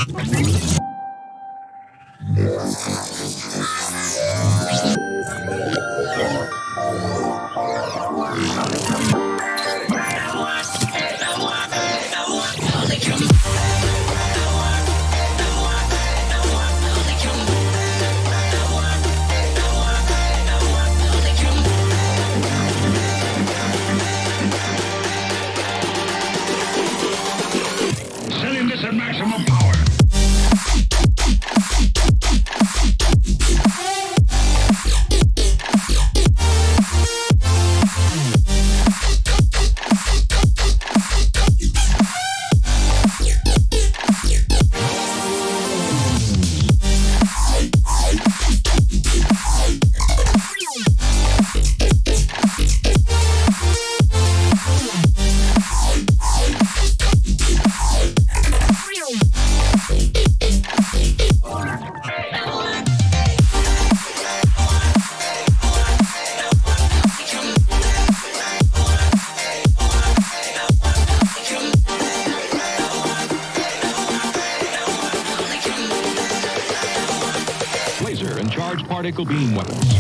Setting this at maximum power. Laser and charged particle beam weapons.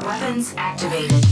Weapons activated.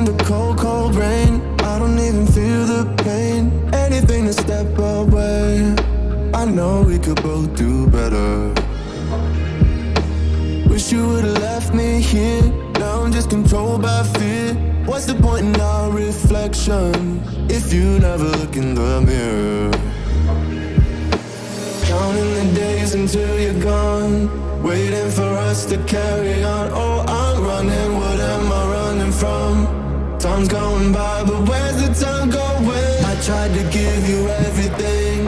the cold, cold rain. I don't even feel the pain. Anything to step away. I know we could both do better. Wish you would've left me here. Now I'm just controlled by fear. What's the point in our reflection if you never look in the mirror? Counting the days until you're gone, waiting for us to carry on. Oh, I'm running, what am I running from? Time's going by, but where's the time going? I tried to give you everything.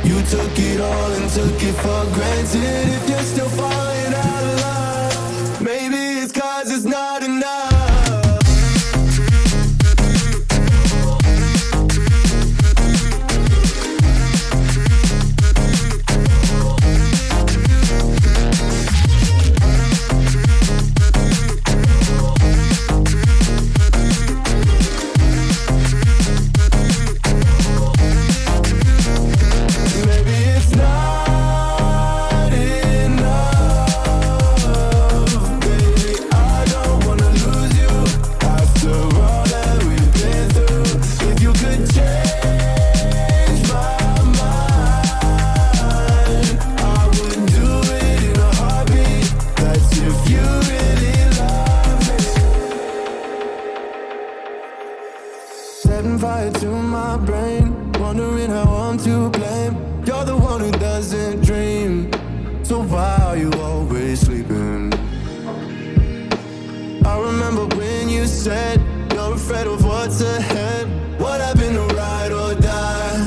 You took it all and took it for granted. If you're still falling out of love, maybe it's 'cause it's not enough. Setting fire to my brain, wondering how I'm to blame. You're the one who doesn't dream, so why are you always sleeping? I remember when you said you're afraid of what's ahead. What happened to ride or die?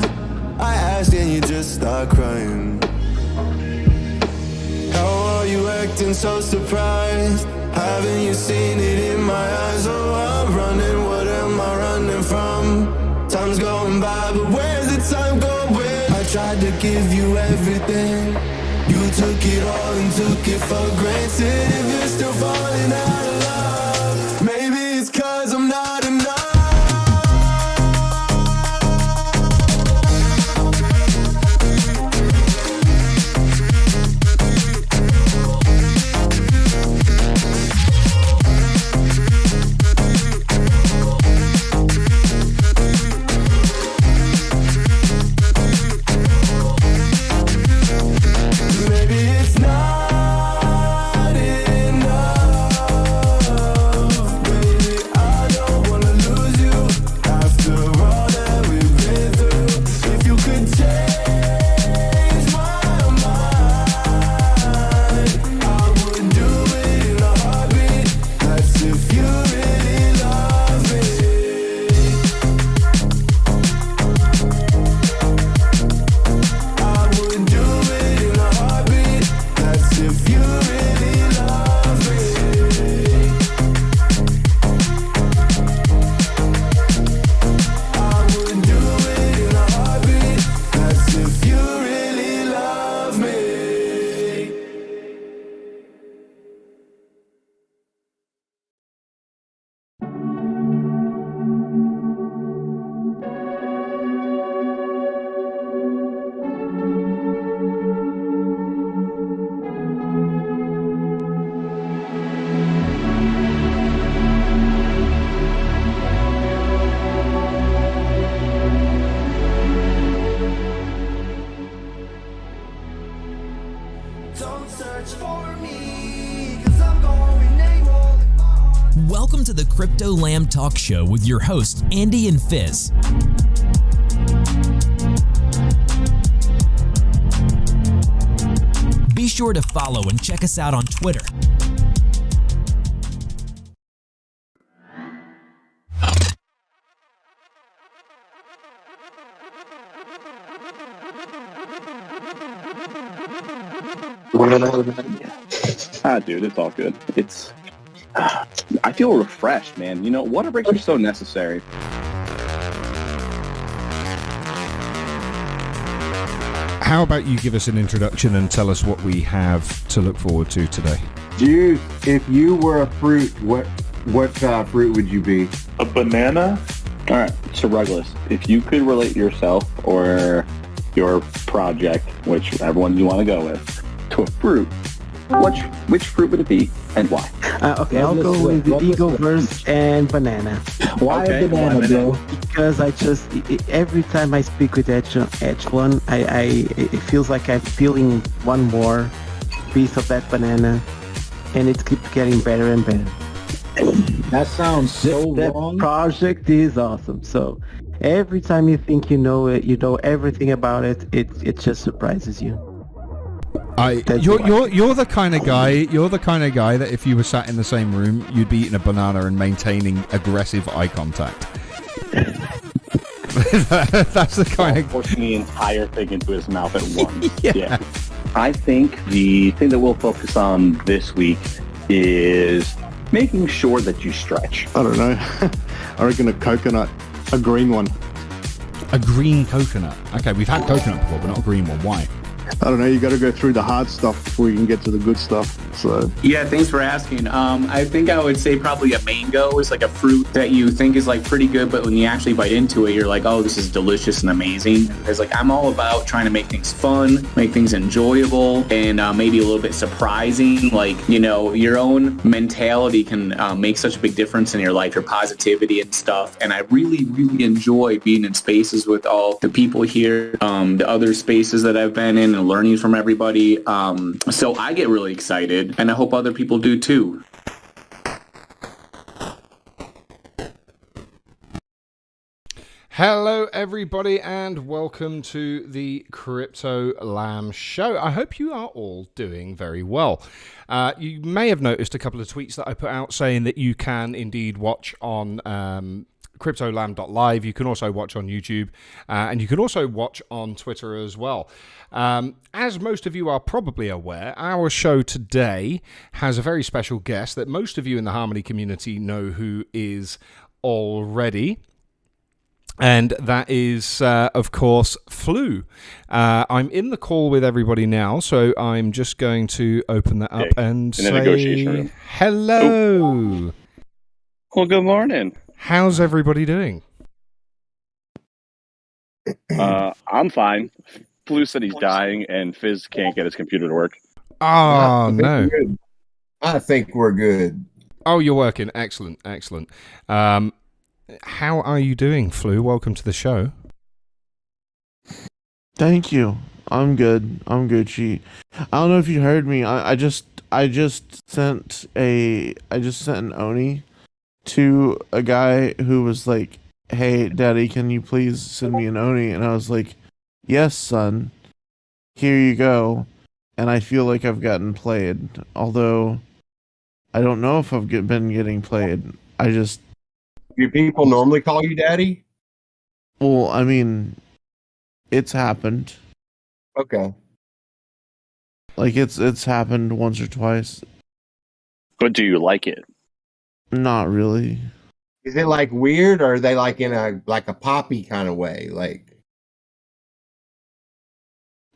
I asked and you just start crying. How are you acting so surprised? Haven't you seen it in my eyes? Oh, I'm running, what am I running from? Time's going by, but where's the time going? I tried to give you everything. You took it all and took it for granted. If you're still falling out of love, maybe it's 'cause I'm not enough. Welcome to the Crypto Lamb Talk Show with your hosts, Andy and Fizz. Be sure to follow and check us out on Twitter. Dude, it's all good. I feel refreshed, man. You know, water breaks are so necessary. How about you give us an introduction and tell us what we have to look forward to today? Dude, if you were a fruit, what fruit would you be? A banana? All right, so Ruggles, if you could relate yourself or your project, whichever one you want to go with, to a fruit, Which fruit would it be and why? Okay, I'll go with the Eagleverse and banana. Why Okay, a banana, why bro? Because every time I speak with Edge one, it feels like I'm peeling one more piece of that banana, and it keeps getting better and better. That sounds so That wrong. project is awesome. So every time you think you know it, you know everything about it, it just surprises you. You're the kind of guy. You're the kind of guy that if you were sat in the same room, you'd be eating a banana and maintaining aggressive eye contact. That's the kind of Forcing the entire thing into his mouth at once. Yeah. I think the thing that we'll focus on this week is making sure that you stretch. I don't know. I reckon a coconut, a green one. a green coconut. Okay, we've had coconut before, but not a green one. Why? I don't know. You got to go through the hard stuff before you can get to the good stuff. So yeah, thanks for asking. I think I would say probably a mango is like a fruit that you think is like pretty good, but when you actually bite into it, you're like, oh, this is delicious and amazing. It's like I'm all about trying to make things fun, make things enjoyable, and maybe a little bit surprising. Like, you know, your own mentality can make such a big difference in your life, your positivity and stuff. And I really, really enjoy being in spaces with all the people here, the other spaces that I've been in, and learning from everybody. So I get really excited, and I hope other people do too. Hello, everybody, and welcome to the Crypto Lamb Show. I hope you are all doing very well. You may have noticed a couple of tweets that I put out saying that you can indeed watch on CryptoLamb.live. You can also watch on YouTube, and you can also watch on Twitter as well. As most of you are probably aware, our show today has a very special guest that most of you in the Harmony community know who is already. And that is, of course, Flu. I'm in the call with everybody now, so I'm just going to open that up and in the negotiation room. Hello. Well, good morning. How's everybody doing? I'm fine. Flu said he's dying, and Fizz can't get his computer to work. Oh, no. I think we're good. Oh, you're working. Excellent, excellent. How are you doing, Flu? Welcome to the show. Thank you. I'm good. I'm Gucci. I don't know if you heard me. I just sent an Oni to a guy who was like, "Hey, Daddy, can you please send me an Oni?" And I was like, "Yes, son. Here you go." And I feel like I've gotten played, although I don't know if I've been getting played. Do people normally call you daddy? Well, I mean, it's happened. Okay. Like it's happened once or twice. But do you like it? Not really. Is it like weird, or are they like in a poppy kind of way? Like,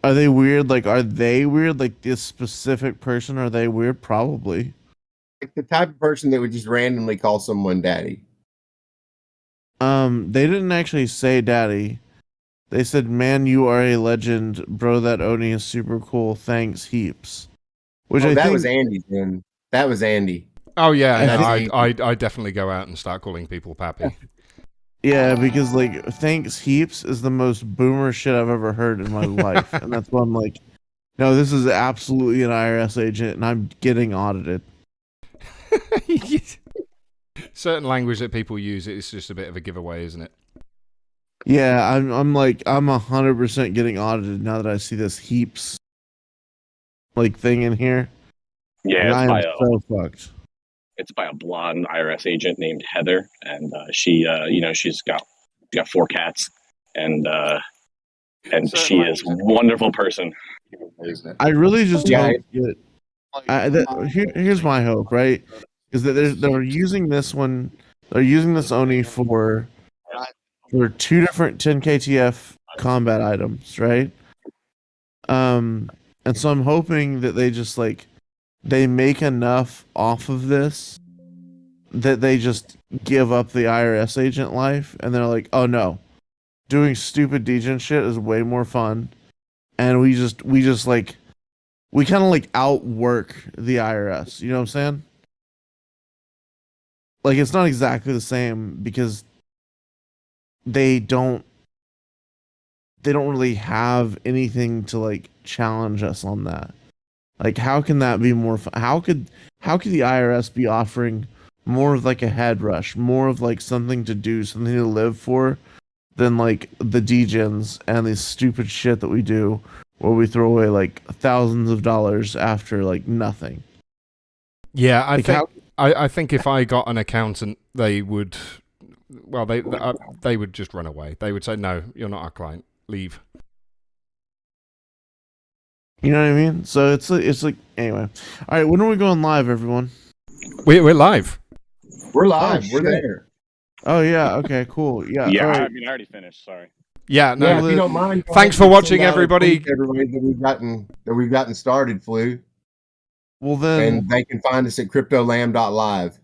Are they weird? Like, are they weird? Like this specific person, are they weird? Probably. like the type of person that would just randomly call someone daddy. They didn't actually say daddy. They said, "Man, you are a legend, bro. That Oni is super cool. Thanks heaps." Which I that think was Andy. Then that was Andy. Oh, yeah, And I definitely go out and start calling people Pappy. Yeah, because like thanks heaps is the most boomer shit I've ever heard in my life, and that's why I'm like, no, this is absolutely an IRS agent, and I'm getting audited. Certain language that people use, it's just a bit of a giveaway, isn't it? Yeah, I'm like 100% getting audited now that I see this heaps like thing in here. Yeah, and I am so fucked. it's by a blonde IRS agent named Heather, and she, she's got 4 cats, and she is a wonderful person. I really just Yeah, hope here's my hope, right? Is that they're using this one, they're using this Oni for 2 different 10 KTF combat items, right? And so I'm hoping that they just like they make enough off of this that they just give up the IRS agent life, and they're like, oh no, doing stupid degen shit is way more fun, and we just like we kind of like outwork the IRS. You know what I'm saying? Like it's not exactly the same because they don't really have anything to like challenge us on that. Like how can that be more fun? How could the IRS be offering more of like a head rush, more of like something to do, something to live for than like the degens and this stupid shit that we do where we throw away like thousands of dollars after like nothing. Yeah, Like, I think if I got an accountant, they would, well, they would just run away. They would say, "No, you're not our client. Leave." You know what I mean? So it's like anyway. All right, when are we going live, everyone? We're live. We're live. Oh, We're shit. there. Oh yeah. Okay. Cool. Yeah. Yeah, all I right. mean, I already finished. Sorry. Yeah. No. Yeah, if you don't mind, go Thanks ahead for and watching, send out a everybody. tweet to everybody that we've gotten started, Flu, Well then, and they can find us at cryptolam.live.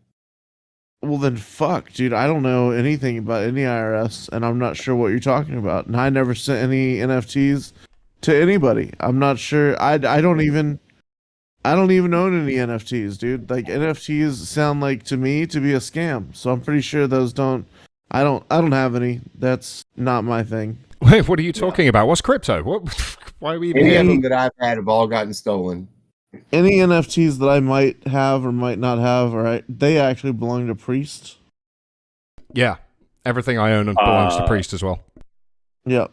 well then, fuck, dude. I don't know anything about any IRS, and I'm not sure what you're talking about. And I never sent any NFTs to anybody. I'm not sure. I don't even own any NFTs, dude. Like NFTs sound like to me to be a scam. So I'm pretty sure those don't. I don't have any. That's not my thing. Wait, what are you talking about? What's crypto? What? Why are we even Any of here? them that I've had have all gotten stolen. Any NFTs that I might have or might not have, all right, they actually belong to Priest. Yeah, everything I own belongs to Priest as well. Yep.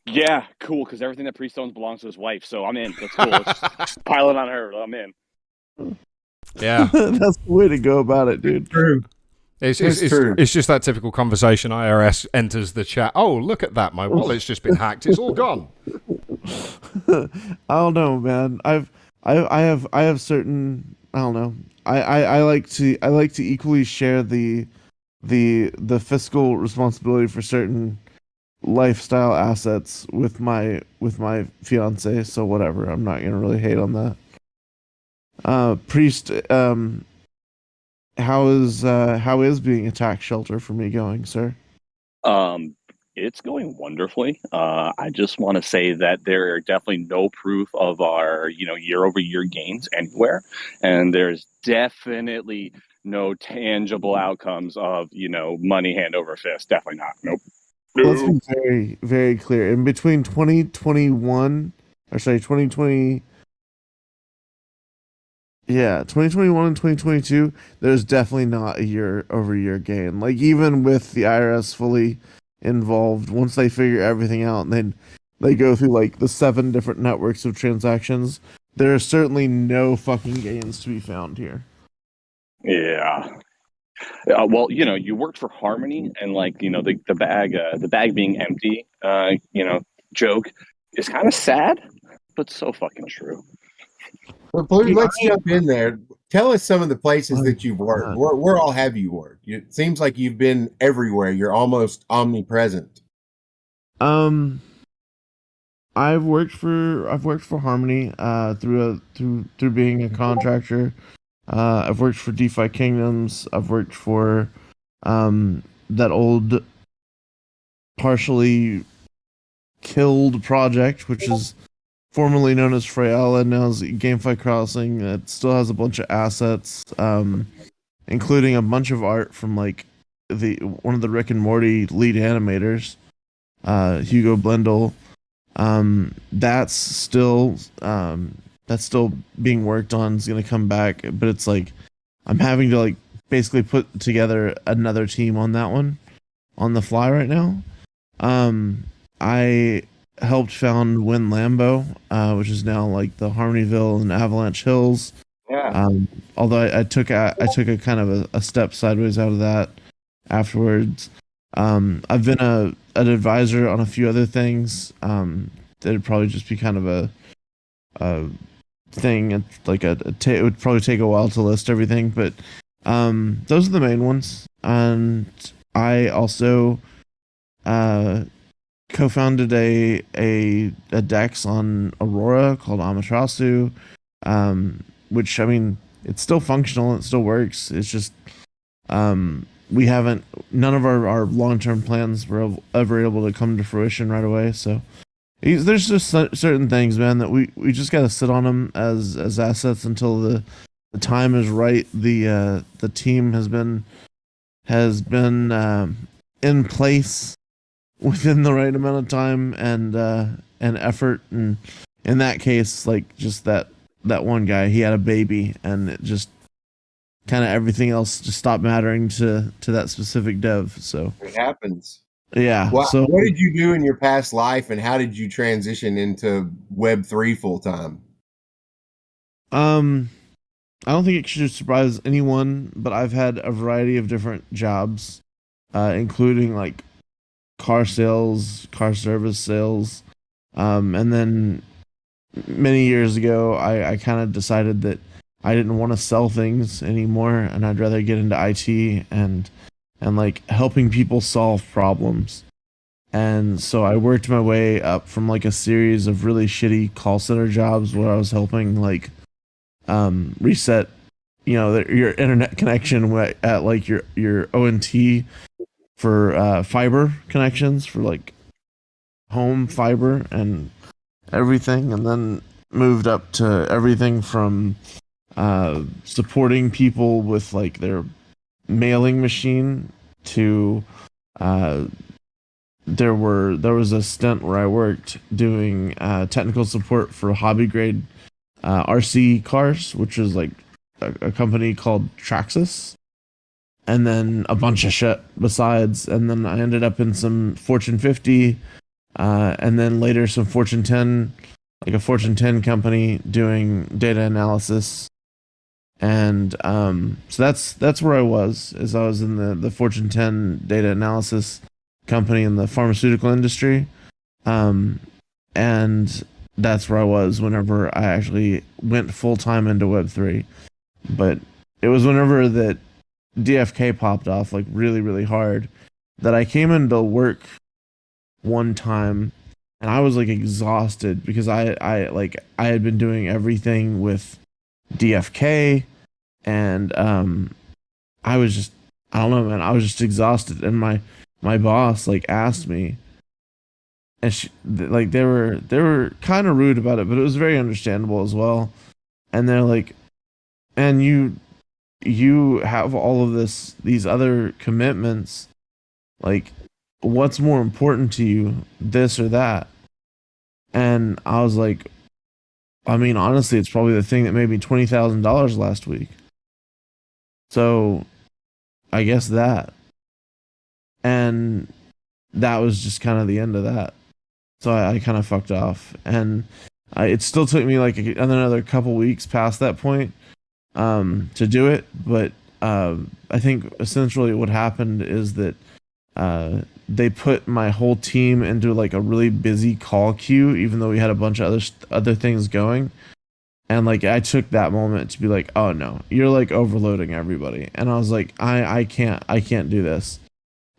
Yeah, cool. Because everything that Priest owns belongs to his wife, so I'm in. That's cool. Let's just pile it on her. I'm in. Yeah, That's the way to go about it, dude. True. it's true. it's just that typical conversation. IRS enters the chat. Oh, look at that! My wallet's just been hacked. It's all gone. I don't know, man. I have certain. I don't know. I like to equally share the fiscal responsibility for certain lifestyle assets with my fiance. So whatever. I'm not gonna really hate on that. Priest. How is being a tax shelter for me going, sir? It's going wonderfully. I just want to say that there are definitely no proof of our, year-over-year gains anywhere, and there's definitely no tangible outcomes of, money hand over fist. Definitely not. Nope. Let's be very, very clear. In between 2021, 2020, 2021 and 2022, there's definitely not a year-over-year gain. Like even with the IRS fully involved, once they figure everything out and then they go through like the 7 different networks of transactions, there are certainly no fucking gains to be found here. Yeah. Well, you worked for Harmony, and the bag being empty, joke is kind of sad, but so fucking true. Well, Blue, let's jump in there. Tell us some of the places that you've worked. Where all have you worked? It seems like you've been everywhere. You're almost omnipresent. I've worked for Harmony through being a contractor. I've worked for DeFi Kingdoms. I've worked for that old partially killed project, which is formerly known as Freyala, now is GameFi Crossing. It still has a bunch of assets, including a bunch of art from like one of the Rick and Morty lead animators, Hugo Blendl. That's still being worked on. It's gonna come back, but it's like I'm having to like basically put together another team on that one on the fly right now. I helped found Win Lambo, which is now like the Harmonyville and Avalanche Hills. Yeah. Although I took a kind of a step sideways out of that afterwards. I've been an advisor on a few other things. That'd probably just be kind of a thing. Like it would probably take a while to list everything, but those are the main ones. And I also co-founded a DEX on Aurora called Amaterasu, which, I mean, it's still functional, it still works. It's just none of our long-term plans were ever able to come to fruition right away. So there's just certain things, man, that we just got to sit on them as assets until the time is right. The team has been in place within the right amount of time and effort, and in that case, like just that one guy, he had a baby, and it just kind of everything else just stopped mattering to that specific dev. So it happens. Yeah. Well, So what did you do in your past life, and how did you transition into Web3 full time? I don't think it should surprise anyone, but I've had a variety of different jobs, including like car sales, car service sales, and then many years ago, I kind of decided that I didn't want to sell things anymore, and I'd rather get into IT and like helping people solve problems. And so I worked my way up from like a series of really shitty call center jobs where I was helping like reset, your internet connection at like your ONT for fiber connections for like home fiber and everything, and then moved up to everything from supporting people with like their mailing machine to there was a stint where I worked doing technical support for hobby grade RC cars, which was like a company called Traxxas, and then a bunch of shit besides. And then I ended up in some Fortune 50, and then later some Fortune 10, like a Fortune 10 company doing data analysis. And so that's where I was in the Fortune 10 data analysis company in the pharmaceutical industry. And that's where I was whenever I actually went full time into Web3. But it was whenever that DFK popped off like really, really hard that I came into work one time and I was like exhausted because I had been doing everything with DFK, and I don't know, man, I was just exhausted. And my boss like asked me, and they were kind of rude about it, but it was very understandable as well. And they're like, and you have all of these other commitments, like what's more important to you, this or that? And I was like, I mean, honestly, it's probably the thing that made me $20,000 last week. So I guess that. And that was just kind of the end of that. So I kind of fucked off. And it still took me like another couple weeks past that point to do it. But I think essentially what happened is that they put my whole team into like a really busy call queue, even though we had a bunch of other things going. And like I took that moment to be like, oh no, you're like overloading everybody. And I was like, I can't do this.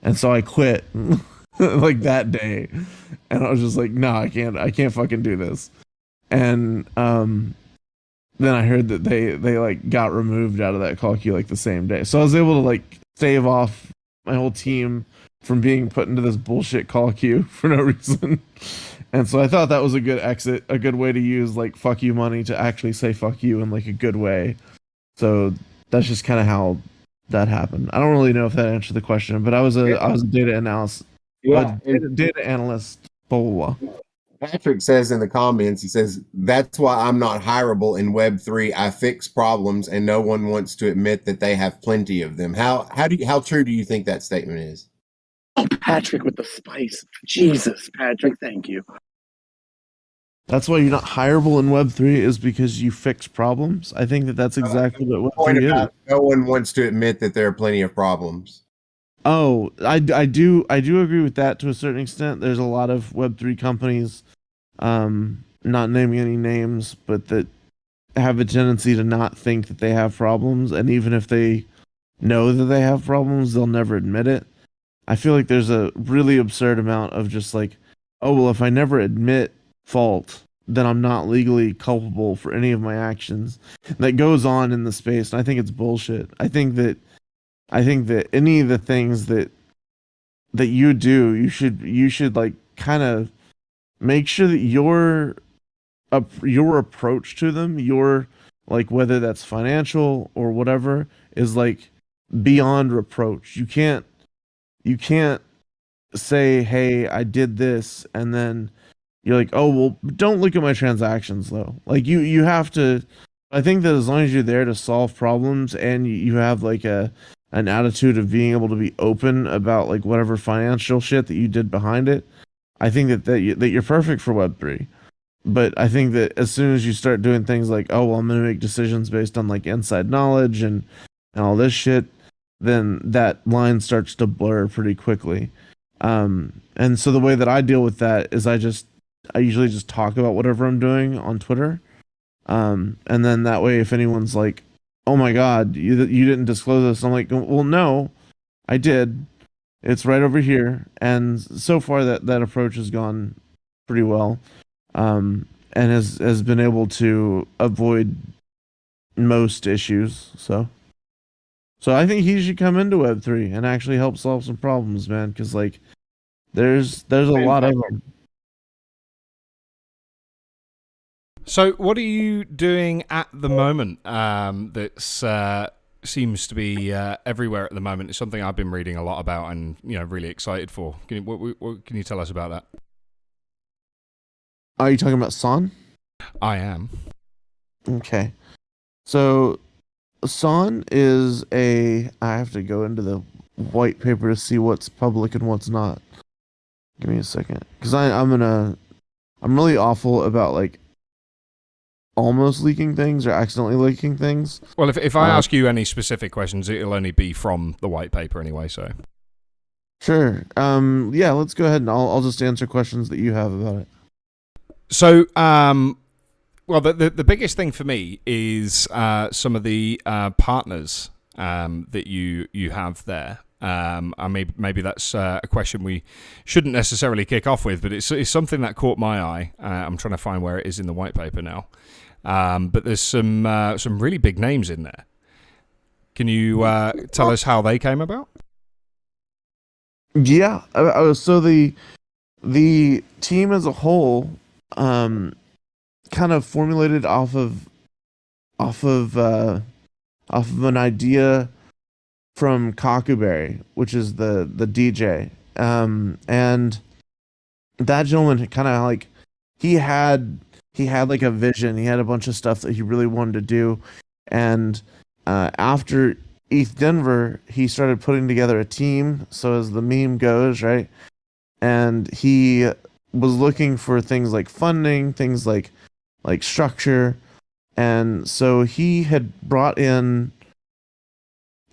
And so I quit like that day. And I was just like, no, I can't fucking do this. And then I heard that they like got removed out of that call queue like the same day. So I was able to like stave off my whole team from being put into this bullshit call queue for no reason. And so I thought that was a good exit, a good way to use like fuck you money to actually say fuck you in like a good way. So that's just kind of how that happened. I don't really know if that answered the question, but I was a data analyst. Yeah, data analyst. Blah, blah, blah. Patrick says in the comments, he says, that's why I'm not hireable in Web3. I fix problems and no one wants to admit that they have plenty of them. How true do you think that statement is? Oh, Patrick with the spice. Jesus, Patrick, thank you. That's why you're not hireable in Web3 is because you fix problems. I think that's exactly what Web3 is. No one wants to admit that there are plenty of problems. Oh, I do agree with that to a certain extent. There's a lot of Web3 companies, not naming any names, but that have a tendency to not think that they have problems, and even if they know that they have problems, they'll never admit it. I feel like there's a really absurd amount of just like, oh, well, if I never admit fault, then I'm not legally culpable for any of my actions. That goes on in the space, and I think it's bullshit. I think that any of the things that you do, you should like kind of make sure that your approach to them, your like whether that's financial or whatever, is like beyond reproach. You can't say, "Hey, I did this," and then you're like, "Oh, well, don't look at my transactions though." Like you have to. I think that as long as you're there to solve problems and you have like an attitude of being able to be open about like whatever financial shit that you did behind it, I think that you're perfect for Web3. But I think that as soon as you start doing things like, oh, well, I'm going to make decisions based on like inside knowledge and all this shit, then that line starts to blur pretty quickly. And so the way that I deal with that is I usually just talk about whatever I'm doing on Twitter. And then that way, if anyone's like, oh my God, you didn't disclose this, I'm like, well, no, I did. It's right over here. And so far that approach has gone pretty well. And has been able to avoid most issues. So I think he should come into Web3 and actually help solve some problems, man. Because like, there's a lot of them. So, what are you doing at the moment? That's seems to be everywhere at the moment. It's something I've been reading a lot about and really excited for. What can you tell us about that? Are you talking about San? I am. Okay. So San is I have to go into the white paper to see what's public and what's not. Give me a second. Because I'm really awful about like almost leaking things or accidentally leaking things. Well, if I ask you any specific questions, it'll only be from the white paper anyway, so. Sure. Yeah, let's go ahead and I'll just answer questions that you have about it. So, well, the biggest thing for me is some of the partners that you have there. Maybe that's a question we shouldn't necessarily kick off with, but it's something that caught my eye. I'm trying to find where it is in the white paper now. But there's some really big names in there. Can you tell us how they came about? Yeah. So the team as a whole kind of formulated off of an idea from Kakuberry, which is the DJ, and that gentleman kind of like he had like a vision. He had a bunch of stuff that he really wanted to do, and after ETH Denver, he started putting together a team. So as the meme goes, right, and he was looking for things like funding, things like structure, and so he had brought in,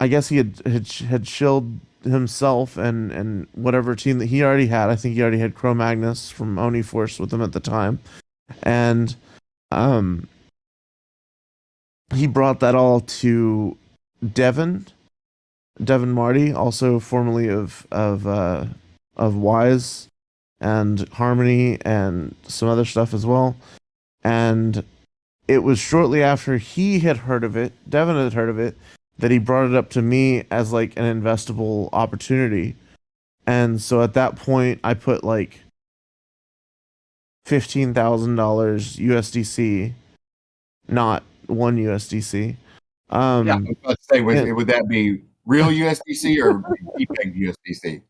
I guess he had shilled himself and whatever team that he already had. I think he already had Cro-Magnus from Oni Force with him at the time, and he brought that all to Devin Marty, also formerly of Wise and Harmony and some other stuff as well. And it was shortly after he had heard of it, Devin had heard of it, that he brought it up to me as like an investable opportunity. And so at that point I put like $15,000 USDC, not one USDC. Yeah, I was about to say, would that be real USDC or JPEG USDC?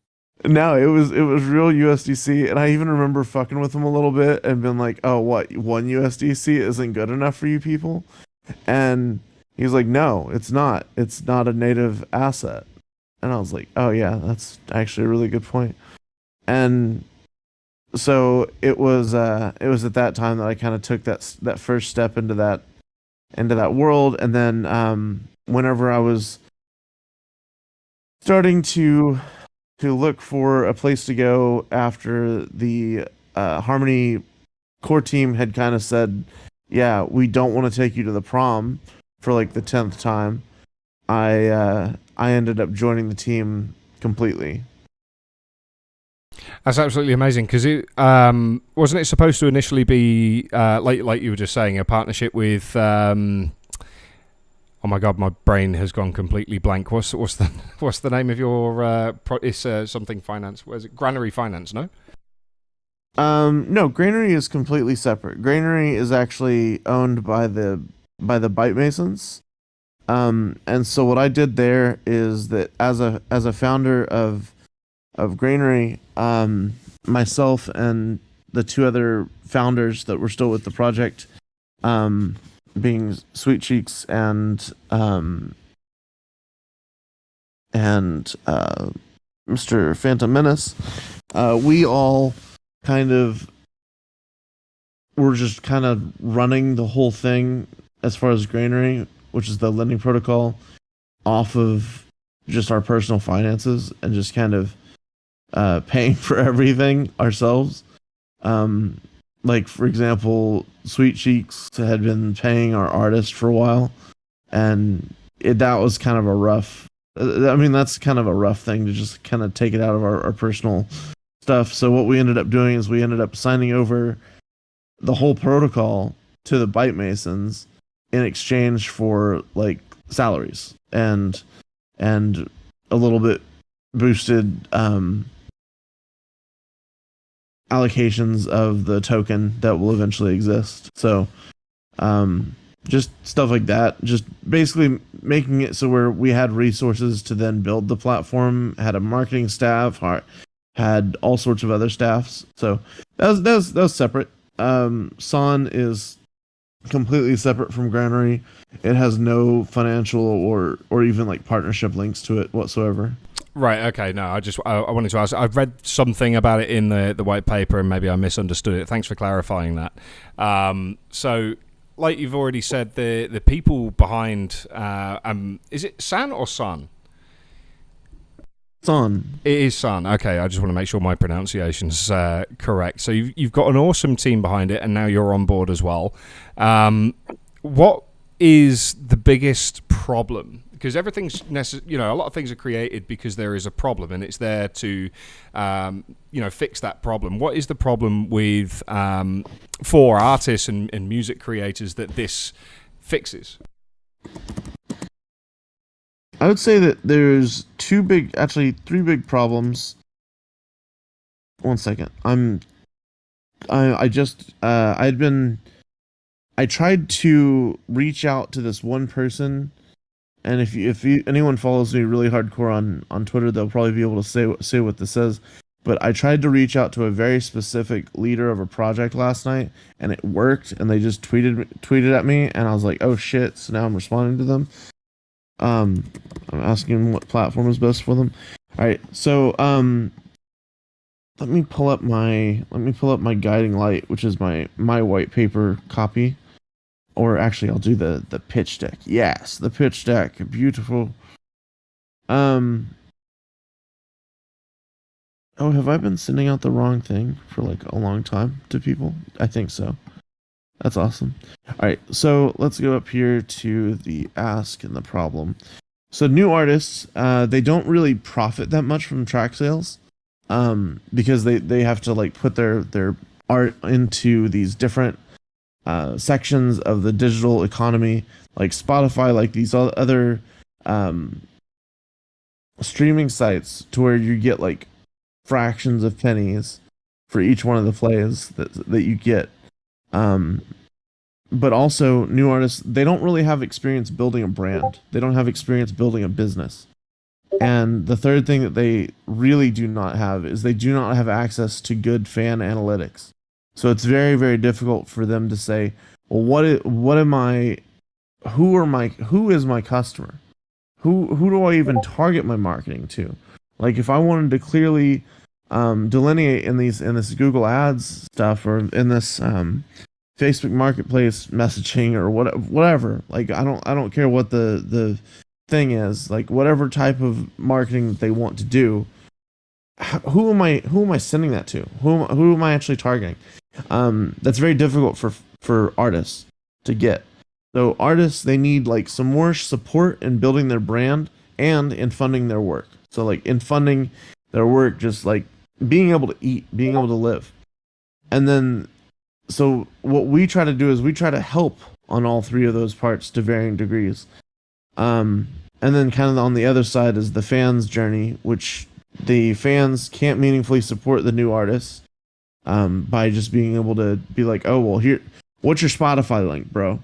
No, it was real USDC, and I even remember fucking with him a little bit and been like, "Oh, what, one USDC isn't good enough for you people?" And he was like, "No, it's not. It's not a native asset." And I was like, "Oh yeah, that's actually a really good point." And so it was at that time that I kind of took that first step into that world, and then whenever I was starting to look for a place to go after the Harmony core team had kind of said, yeah, we don't want to take you to the prom for like the 10th time, I ended up joining the team completely. That's absolutely amazing, because it wasn't it supposed to initially be like you were just saying, a partnership with oh my god, my brain has gone completely blank. What's the name of your it's something finance? What is it? Granary Finance, no? No, Granary is completely separate. Granary is actually owned by the Byte Masons. And so what I did there is that as a founder of Granary, myself and the two other founders that were still with the project, being Sweet Cheeks and Mr. Phantom Menace, we all kind of were just kind of running the whole thing as far as Granary, which is the lending protocol, off of just our personal finances and just kind of paying for everything ourselves. Like, for example, Sweet Cheeks had been paying our artist for a while, and that was kind of a rough. That's kind of a rough thing to just kind of take it out of our personal stuff. So what we ended up doing is we ended up signing over the whole protocol to the Byte Masons in exchange for like salaries and a little bit boosted allocations of the token that will eventually exist. So just stuff like that, just basically making it so where we had resources to then build the platform, had a marketing staff, had all sorts of other staffs. So that was separate. San is completely separate from Granary. It has no financial or even like partnership links to it whatsoever. Right. Okay. No, I wanted to ask. I've read something about it in the white paper, and maybe I misunderstood it. Thanks for clarifying that. So, like you've already said, the people behind is it San or Sun? San. It is Sun. Okay. I just want to make sure my pronunciation's correct. So you've got an awesome team behind it, and now you're on board as well. What is the biggest problem? Because everything's a lot of things are created because there is a problem, and it's there to, fix that problem. What is the problem with for artists and music creators that this fixes? I would say that there's three big problems. One second, I tried to reach out to this one person. And if anyone follows me really hardcore on Twitter, they'll probably be able to say what this says. But I tried to reach out to a very specific leader of a project last night, and it worked. And they just tweeted at me, and I was like, "Oh shit!" So now I'm responding to them. I'm asking them what platform is best for them. All right, so let me pull up my guiding light, which is my white paper copy. Or actually, I'll do the pitch deck. Yes, the pitch deck. Beautiful. Oh, have I been sending out the wrong thing for like a long time to people? I think so. That's awesome. All right, so let's go up here to the ask and the problem. So new artists, they don't really profit that much from track sales, because they have to like put their art into these different sections of the digital economy, like Spotify, like these other streaming sites, to where you get like fractions of pennies for each one of the plays that you get. But also new artists, they don't really have experience building a brand. They don't have experience building a business. And the third thing that they really do not have is they do not have access to good fan analytics. So it's very, very difficult for them to say, well, who is my customer? Who do I even target my marketing to? Like, if I wanted to clearly delineate in this Google Ads stuff, or in this Facebook Marketplace messaging, or whatever, like I don't care what the thing is, like whatever type of marketing that they want to do, who am I sending that to? Who am I actually targeting? That's very difficult for artists to get. So artists, they need like some more support in building their brand and in funding their work. So like in funding their work, just like being able to eat, being able to live. And then, so what we try to do is we try to help on all three of those parts to varying degrees. And then kind of on the other side is the fans' journey, which the fans can't meaningfully support the new artists. by just being able to be like, oh well, here, what's your Spotify link, bro?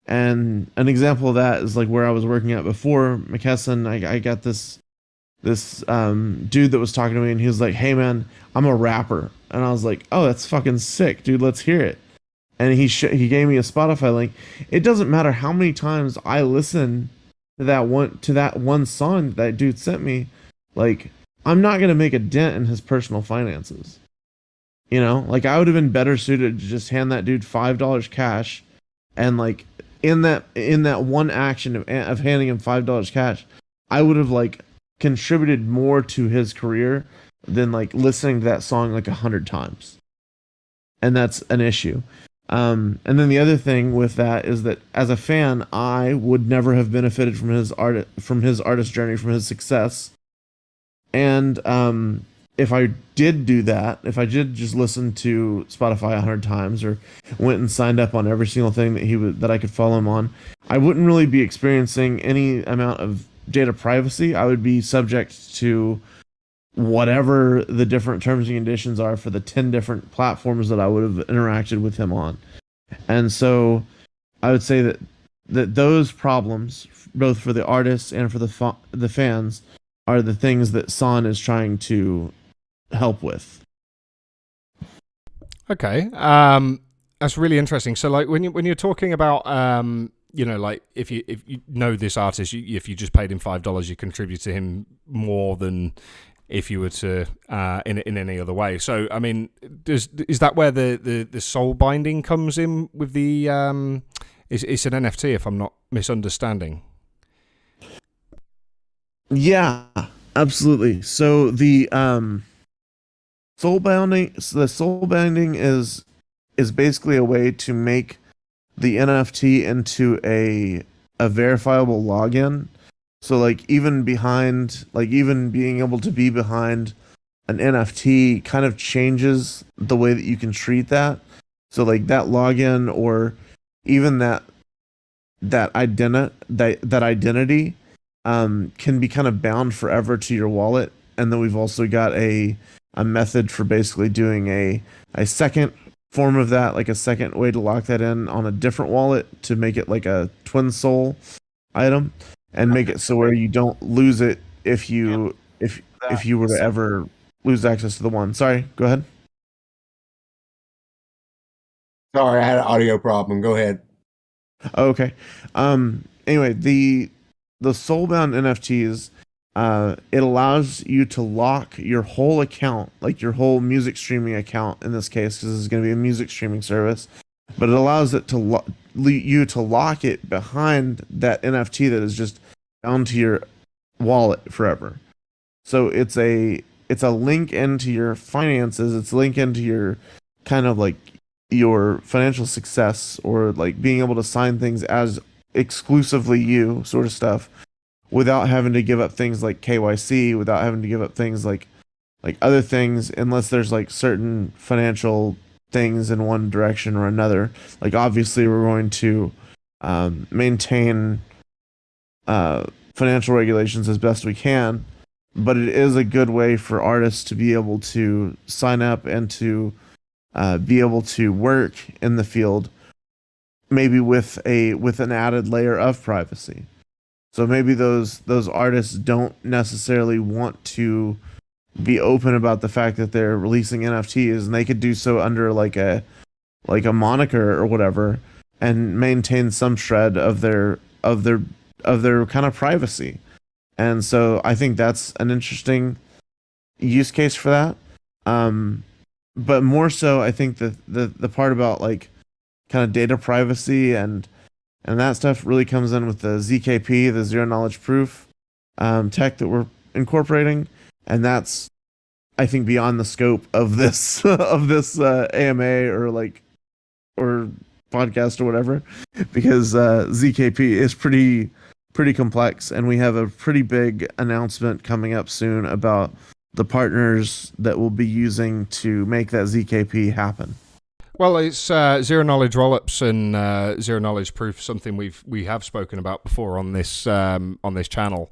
And an example of that is like where I was working at before McKesson. I got this dude that was talking to me, and he was like, hey man, I'm a rapper. And I was like, oh, that's fucking sick, dude, let's hear it. And he gave me a Spotify link. It doesn't matter how many times I listen to that one song that dude sent me, like, I'm not gonna make a dent in his personal finances. You know, like, I would have been better suited to just hand that dude $5 cash, and like in that one action of handing him $5 cash, I would have like contributed more to his career than like listening to that song like 100 times. And that's an issue. And then the other thing with that is that as a fan, I would never have benefited from his artist journey, from his success. And if I did do that, if I did just listen to Spotify 100 times or went and signed up on every single thing that I could follow him on, I wouldn't really be experiencing any amount of data privacy. I would be subject to whatever the different terms and conditions are for the 10 different platforms that I would have interacted with him on. And so I would say that those problems, both for the artists and for the fans, are the things that San is trying to help with. Okay. That's really interesting. So like when you're talking about like if you know this artist, if you just paid him $5, you contribute to him more than if you were to in any other way. So I mean, is that where the soul binding comes in with the it's an NFT, if I'm not misunderstanding? Yeah, absolutely. So the soul binding is basically a way to make the NFT into a verifiable login. So like even being able to be behind an NFT kind of changes the way that you can treat that. So like that login, or even that identity can be kind of bound forever to your wallet. And then we've also got a method for basically doing a second form of that, like a second way to lock that in on a different wallet to make it like a twin soul item, and make it so where you don't lose it if you were to ever lose access to the one. Sorry, go ahead. Sorry, I had an audio problem. Go ahead. Okay. Anyway, the soulbound NFTs, it allows you to lock your whole account, like your whole music streaming account in this case, because this is going to be a music streaming service, but it allows it to you to lock it behind that NFT that is just bound to your wallet forever. So it's a link into your finances. It's a link into your kind of like your financial success, or like being able to sign things as exclusively you sort of stuff, without having to give up things like KYC, without having to give up things like other things, unless there's like certain financial things in one direction or another. Like obviously we're going to maintain financial regulations as best we can, but it is a good way for artists to be able to sign up and to be able to work in the field, maybe with an added layer of privacy. So maybe those artists don't necessarily want to be open about the fact that they're releasing NFTs, and they could do so under like a moniker or whatever, and maintain some shred of their kind of privacy. And so I think that's an interesting use case for that. But more so, I think the part about like kind of data privacy and that stuff really comes in with the ZKP, the zero knowledge proof tech that we're incorporating, and that's, I think, beyond the scope of this AMA or podcast or whatever, because ZKP is pretty complex, and we have a pretty big announcement coming up soon about the partners that we'll be using to make that ZKP happen. Well, it's zero knowledge rollups and zero knowledge proof, something we have spoken about before on this channel,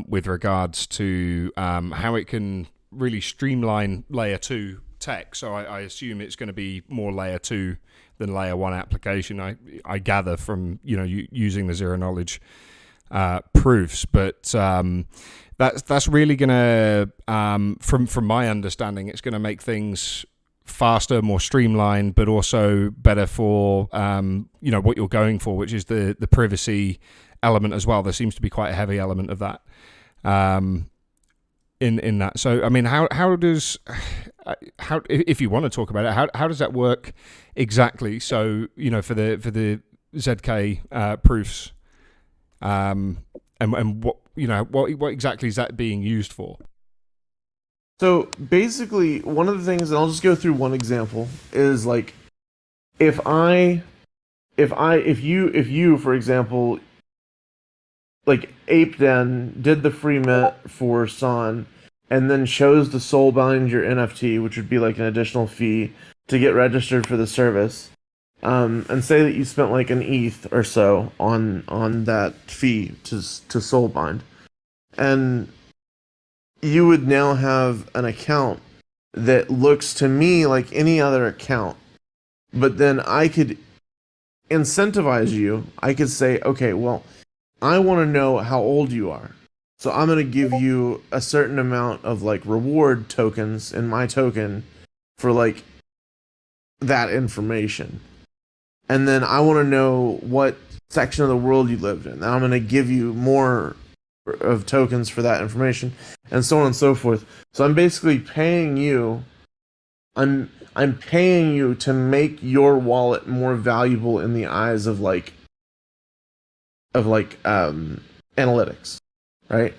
with regards to how it can really streamline layer 2 tech, so I assume it's going to be more layer 2 than layer 1 application. I gather from using the zero knowledge proofs, but that's really going to, from my understanding, it's going to make things faster, more streamlined, but also better for what you're going for, which is the privacy element as well. There seems to be quite a heavy element of that in that. So I mean, how if you want to talk about it, how does that work exactly? So for the ZK proofs, and what exactly is that being used for? So basically, one of the things, and I'll just go through one example, is like if you, for example, like ApeDen did the free mint for Son, and then chose to soulbind your NFT, which would be like an additional fee to get registered for the service, and say that you spent like an ETH or so on that fee to soulbind, and you would now have an account that looks to me like any other account, but then I could incentivize you. I could say, okay, well, I want to know how old you are. So I'm going to give you a certain amount of like reward tokens in my token for like that information. And then I want to know what section of the world you lived in. And I'm going to give you more of tokens for that information, and so on and so forth. So I'm basically paying you. I'm paying you to make your wallet more valuable in the eyes of analytics, right?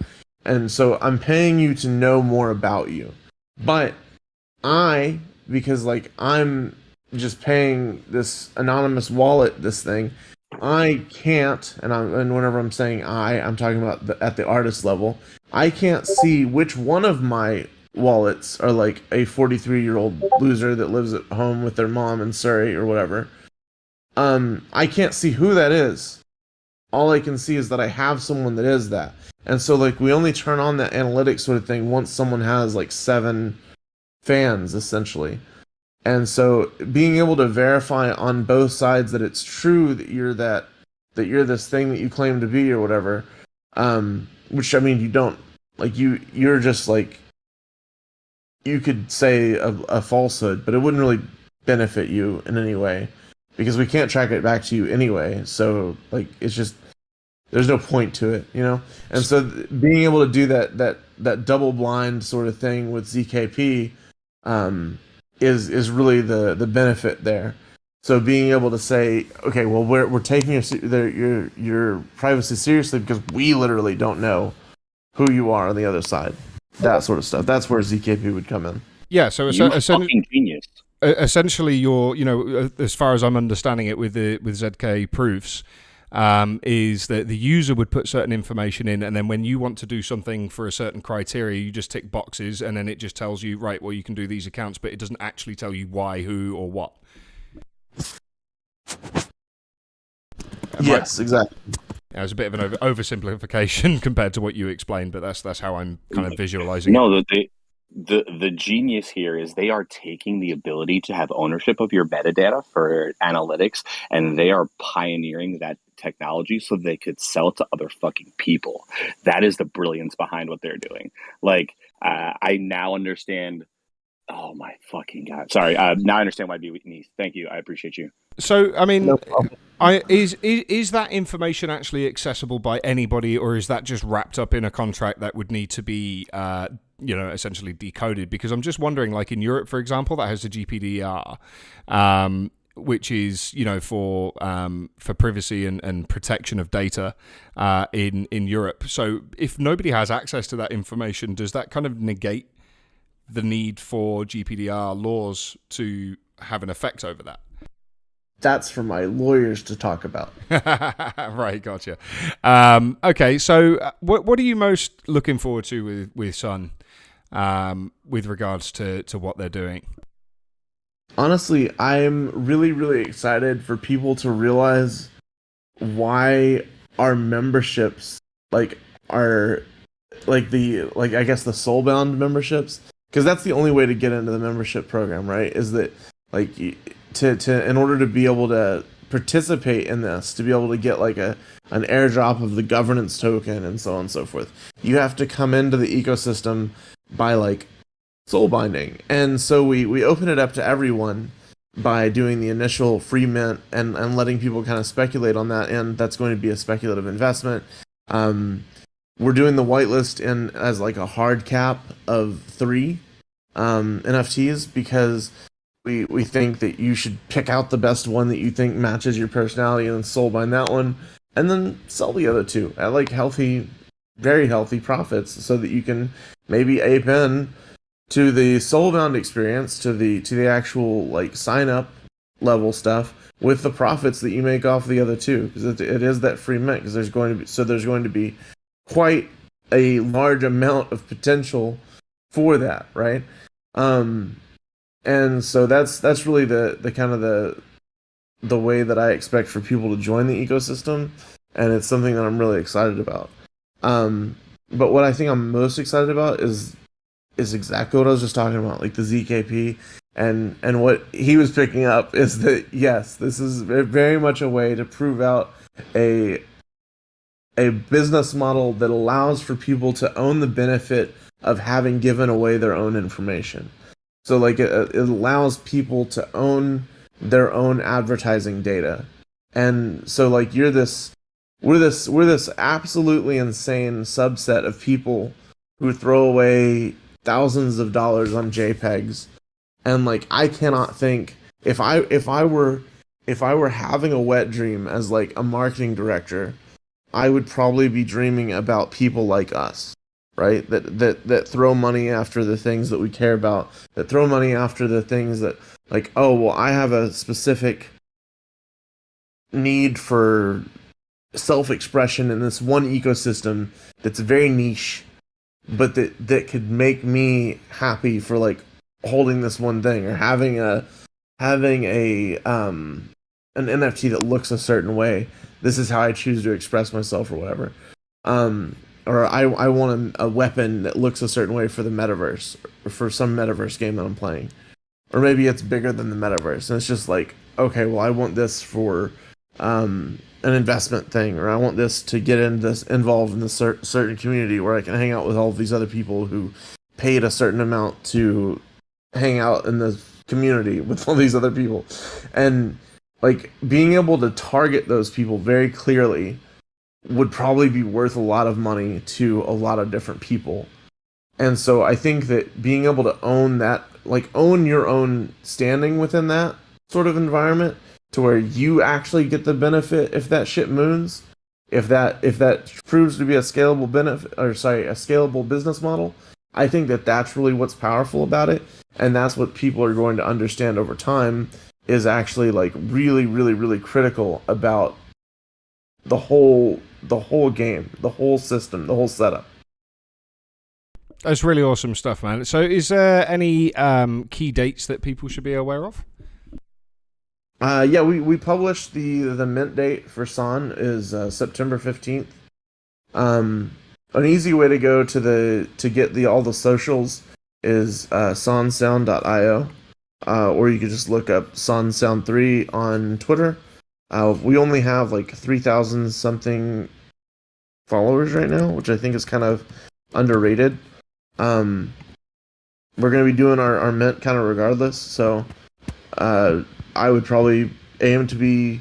And so I'm paying you to know more about you. But because like I'm just paying this anonymous wallet, this thing, I can't, and whenever I'm saying I'm talking about at the artist level, I can't see which one of my wallets are like a 43-year-old loser that lives at home with their mom in Surrey or whatever. I can't see who that is. All I can see is that I have someone that is that. And so like we only turn on that analytics sort of thing once someone has like 7 fans essentially. And so being able to verify on both sides that it's true that you're this thing that you claim to be or whatever, which I mean you don't, like you're just like, you could say a falsehood, but it wouldn't really benefit you in any way because we can't track it back to you anyway. So like it's just, there's no point to it, And so being able to do that double blind sort of thing with ZKP is really the benefit there. So being able to say, okay, well we're taking your privacy seriously because we literally don't know who you are on the other side. That sort of stuff. That's where ZKP would come in. Yeah, so fucking genius. Essentially, as far as I'm understanding it with ZK proofs, is that the user would put certain information in, and then when you want to do something for a certain criteria, you just tick boxes, and then it just tells you, right, well, you can do these accounts, but it doesn't actually tell you why, who, or what. Yes, exactly. Yeah, it was a bit of an oversimplification compared to what you explained, but that's how I'm kind of visualizing it. The genius here is they are taking the ability to have ownership of your metadata for analytics, and they are pioneering that technology so they could sell it to other fucking people. That is the brilliance behind what they're doing. Like, I now understand. Oh my fucking god! Sorry. Now I understand why Beneath. Thank you. I appreciate you. So, I mean, is that information actually accessible by anybody, or is that just wrapped up in a contract that would need to be, essentially decoded? Because I'm just wondering, like in Europe, for example, that has the GPDR, which is, for privacy and protection of data in Europe. So, if nobody has access to that information, does that kind of negate the need for GPDR laws to have an effect over that? That's for my lawyers to talk about. Right, gotcha. Okay, so what are you most looking forward to with Sun with regards to what they're doing? Honestly, I'm really, really excited for people to realize why our memberships, I guess the soulbound memberships, because that's the only way to get into the membership program, right? Is that like to in order to be able to participate in this, to be able to get like an airdrop of the governance token and so on and so forth, you have to come into the ecosystem by like soul binding. And so we open it up to everyone by doing the initial free mint and letting people kind of speculate on that, and that's going to be a speculative investment. We're doing the whitelist in as like a hard cap of 3 NFTs, because we think that you should pick out the best one that you think matches your personality and then soul bind that one, and then sell the other 2 at like healthy, very healthy profits, so that you can maybe ape in to the soulbound experience, to the actual like sign up level stuff with the profits that you make off the other 2, because it is that free mint, because there's going to be quite a large amount of potential for that, right? And so that's really the kind of the way that I expect for people to join the ecosystem, and it's something that I'm really excited about. But what I think I'm most excited about is exactly what I was just talking about, like the ZKP, and what he was picking up is that yes, this is very much a way to prove out a business model that allows for people to own the benefit of having given away their own information. So like it allows people to own their own advertising data. And so like we're this absolutely insane subset of people who throw away thousands of dollars on JPEGs. And like I cannot think, if I were having a wet dream as like a marketing director, I would probably be dreaming about people like us, right? That throw money after the things that we care about, that throw money after the things that like, oh, well, I have a specific need for self-expression in this one ecosystem that's very niche, but that could make me happy for like holding this one thing, or having an NFT that looks a certain way. This is how I choose to express myself, or whatever. Or I want a weapon that looks a certain way for the metaverse, or for some metaverse game that I'm playing. Or maybe it's bigger than the metaverse, and it's just like, okay, well, I want this for an investment thing, or I want this to get involved in this certain community where I can hang out with all of these other people who paid a certain amount to hang out in the community with all these other people. And like being able to target those people very clearly would probably be worth a lot of money to a lot of different people. And so I think that being able to own that, like own your own standing within that sort of environment, to where you actually get the benefit if that shit moons, if that proves to be a scalable a scalable business model, I think that that's really what's powerful about it, and that's what people are going to understand over time is actually like really, really, really critical about the whole game, the whole system, the whole setup. That's really awesome stuff, man. So is there any key dates that people should be aware of? Yeah, we published the mint date for SAN is September 15th. An easy way to go to get all the socials is SANSound.io, or you could just look up SANSound 3 on Twitter. We only have like 3,000 something followers right now, which I think is kind of underrated. We're going to be doing our mint kind of regardless, so I would probably aim to be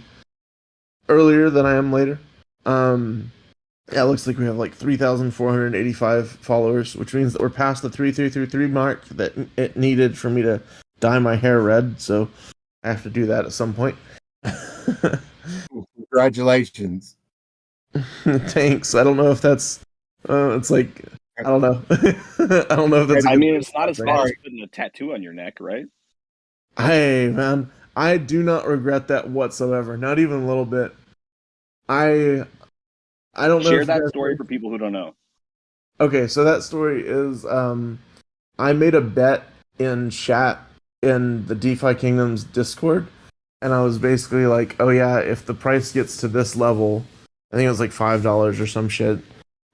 earlier than I am later. Yeah, it looks like we have like 3,485 followers, which means that we're past the 3333 mark that it needed for me to dye my hair red, so I have to do that at some point. Congratulations. Thanks. I don't know if that's it's like, I don't know. I don't know if that's I mean, it's not as bad as putting a tattoo on your neck, right? Hey, man, I do not regret that whatsoever. Not even a little bit. I don't know. Share that story for people who don't know. Okay, so that story is I made a bet in chat in the DeFi Kingdoms Discord, and I was basically like, oh yeah, if the price gets to this level, I think it was like $5 or some shit,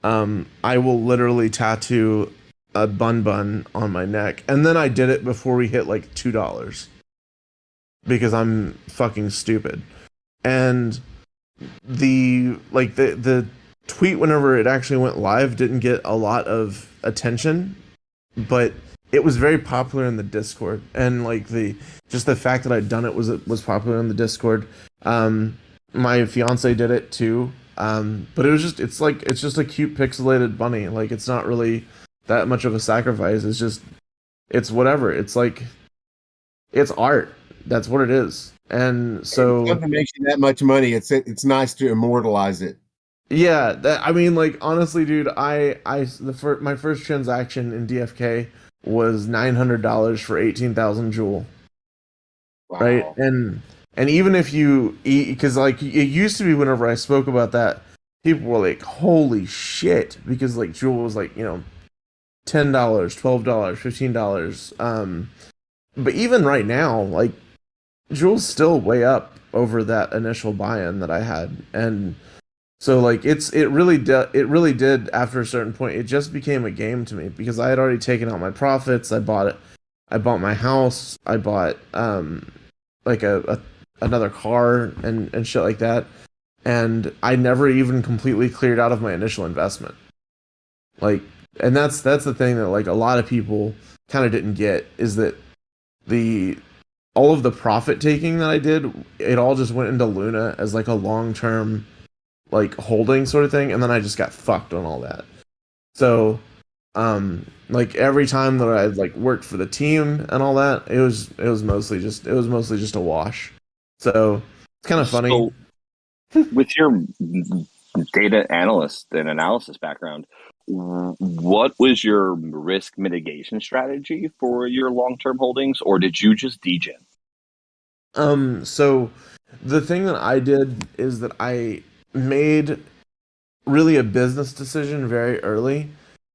I will literally tattoo a bun on my neck, and then I did it before we hit like $2 because I'm fucking stupid. And the tweet whenever it actually went live didn't get a lot of attention, but it was very popular in the Discord, and like the fact that I'd done it was popular in the Discord. My fiance did it too, but it's just a cute pixelated bunny. Like, it's not really that much of a sacrifice. It's whatever. It's like, it's art. That's what it is. And so if something makes you that much money, it's nice to immortalize it. Yeah, I mean, like, honestly, dude, my first transaction in DFK was $900 for 18,000 Joule. Wow. Right? And even if you eat, because like it used to be whenever I spoke about that, people were like, "Holy shit!" Because like Joule was like, $10, $12, $15. But even right now, like, Joule's still way up over that initial buy-in that I had, and so like it really did after a certain point. It just became a game to me because I had already taken out my profits. I bought my house. I bought like another car and shit like that, and I never even completely cleared out of my initial investment. Like, and that's the thing that like a lot of people kind of didn't get, is that all of the profit taking that I did, it all just went into Luna as like a long-term like holding sort of thing, and then I just got fucked on all that. So like every time that I like worked for the team and all that, it was mostly just a wash. So it's kind of funny. So, with your data analyst and analysis background, what was your risk mitigation strategy for your long-term holdings, or did you just degen? So the thing that I did is that I made really a business decision very early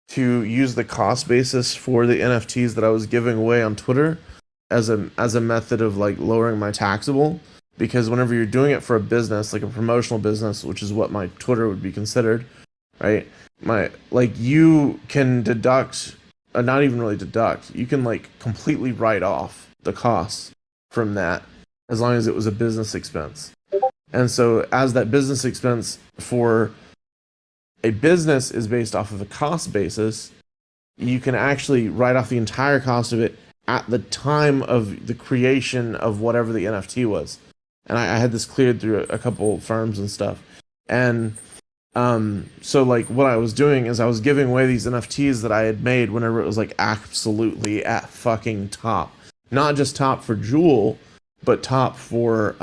to use the cost basis for the NFTs that I was giving away on Twitter as a method of like lowering my taxable, because whenever you're doing it for a business, like a promotional business, which is what my Twitter would be considered, right? You can deduct, not even really deduct, you can like completely write off the costs from that as long as it was a business expense. And so as that business expense for a business is based off of a cost basis, you can actually write off the entire cost of it at the time of the creation of whatever the NFT was. And I had this cleared through a couple firms and stuff. And so like what I was doing is I was giving away these NFTs that I had made whenever it was like absolutely at fucking top. Not just top for Joule, but top for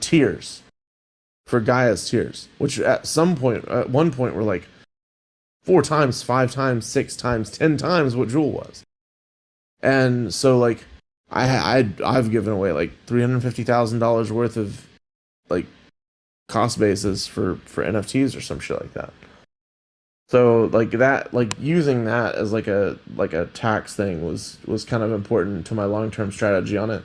tiers. For Gaia's tiers. Which at one point were like 4 times, 5 times, 6 times, 10 times what Joule was. And so like I've given away like $350,000 worth of like cost basis for NFTs or some shit like that. So like that, like using that as like a tax thing was kind of important to my long-term strategy on it.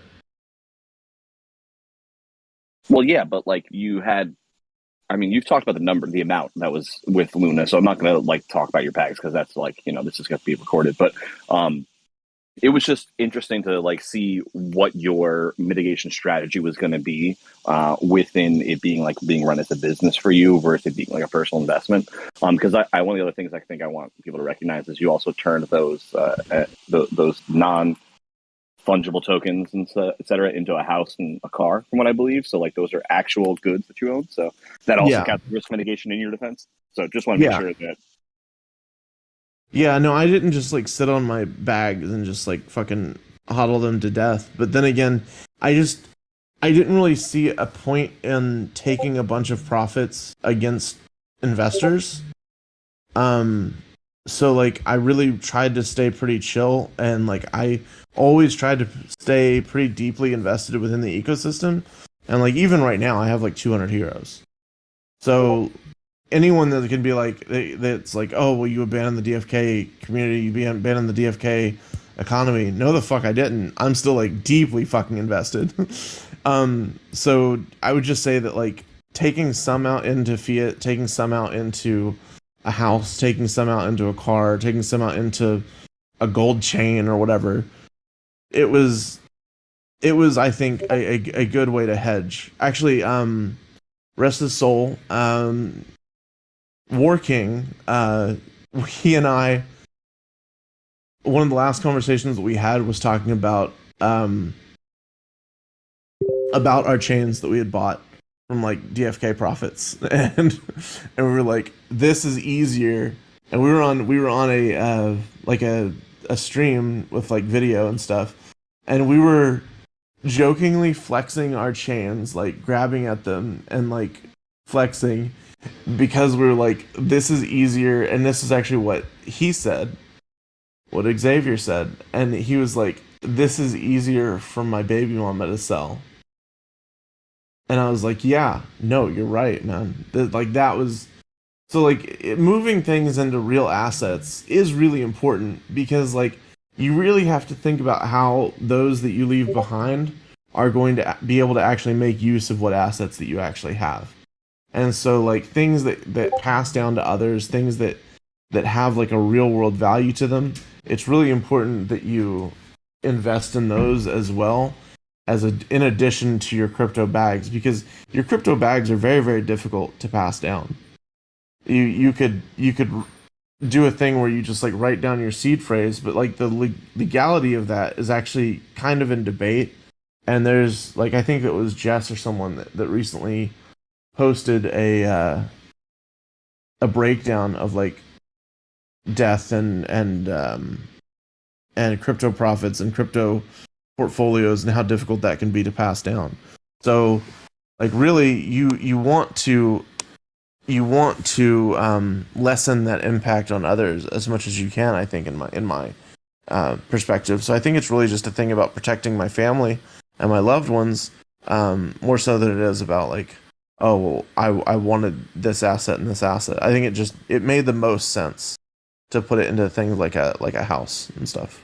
Well, yeah, but like you've talked about the amount that was with Luna, so I'm not going to like talk about your bags because that's like, this is going to be recorded. But it was just interesting to like see what your mitigation strategy was going to be within it being run as a business for you versus it being like a personal investment. Because one of the other things I think I want people to recognize is you also turned those non-fungible tokens and et cetera into a house and a car, from what I believe. So like those are actual goods that you own. So that also counts risk mitigation in your defense. So just want to make sure that. Yeah, no, I didn't just like sit on my bags and just like fucking hodl them to death. But then again, I didn't really see a point in taking a bunch of profits against investors. So like I really tried to stay pretty chill, and like I always tried to stay pretty deeply invested within the ecosystem. And like even right now I have like 200 heroes. So anyone that can be like, that's like, oh, well, you abandoned the DFK community, you abandoned the DFK economy. No, the fuck I didn't. I'm still like deeply fucking invested. So I would just say that like taking some out into fiat, taking some out into a house, taking some out into a car, taking some out into a gold chain or whatever. It was I think a good way to hedge. Actually, rest his soul, War King, he and I, one of the last conversations that we had was talking about our chains that we had bought from like DFK Profits, and we were like, this is easier. And we were on a like a stream with like video and stuff, and we were jokingly flexing our chains, like grabbing at them and like flexing, because we were like, this is easier. And this is actually what he said, what Xavier said, and he was like, this is easier for my baby mama to sell. And I was like, yeah, no, you're right, man. That was so like moving things into real assets is really important, because like you really have to think about how those that you leave behind are going to be able to actually make use of what assets that you actually have. And so like things that pass down to others, things that have like a real world value to them, it's really important that you invest in those as well, as in addition to your crypto bags, because your crypto bags are very, very difficult to pass down. You could do a thing where you just like write down your seed phrase, but like the legality of that is actually kind of in debate. And there's like, I think it was Jess or someone that recently posted a breakdown of like death and crypto profits and crypto portfolios and how difficult that can be to pass down. So like really you want to lessen that impact on others as much as you can, I think, in my perspective. So I think it's really just a thing about protecting my family and my loved ones, more so than it is about like, oh, well, I wanted this asset and this asset. I think it made the most sense to put it into things like a house and stuff.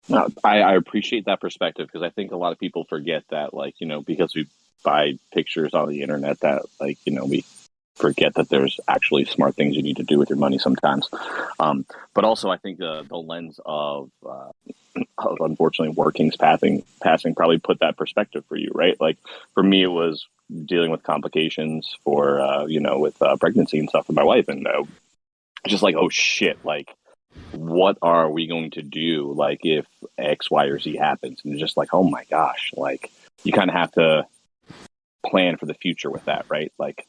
No, I appreciate that perspective, because I think a lot of people forget that, like, you know, because we buy pictures on the internet, that, like, you know, we forget that there's actually smart things you need to do with your money sometimes. But also, I think the lens of unfortunately War King's passing probably put that perspective for you, right? Like for me, it was dealing with complications for you know, with pregnancy and stuff with my wife, and just like, oh shit, like, what are we going to do, like, if X, Y, or Z happens? And just like, oh my gosh, like, you kind of have to plan for the future with that, right? Like,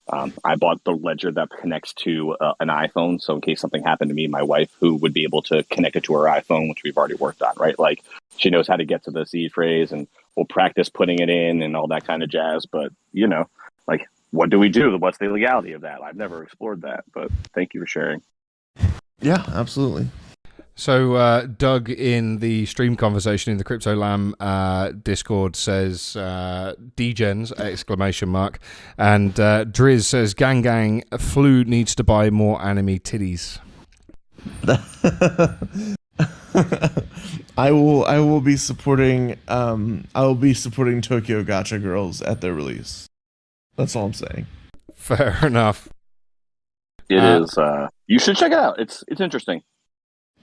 I bought the ledger that connects to an iPhone, so in case something happened to me, my wife, who would be able to connect it to her iPhone, which we've already worked on, right? Like, she knows how to get to the seed phrase, and we'll practice putting it in and all that kind of jazz. But, you know, like, what do we do? What's the legality of that? I've never explored that, but thank you for sharing. Yeah, absolutely. So Doug in the stream conversation in the Crypto Lamb Discord says degens ! And Driz says gang Flu needs to buy more anime titties. I will be supporting Tokyo Gacha Girls at their release. That's all I'm saying. Fair enough. It is. You should check it out. It's interesting.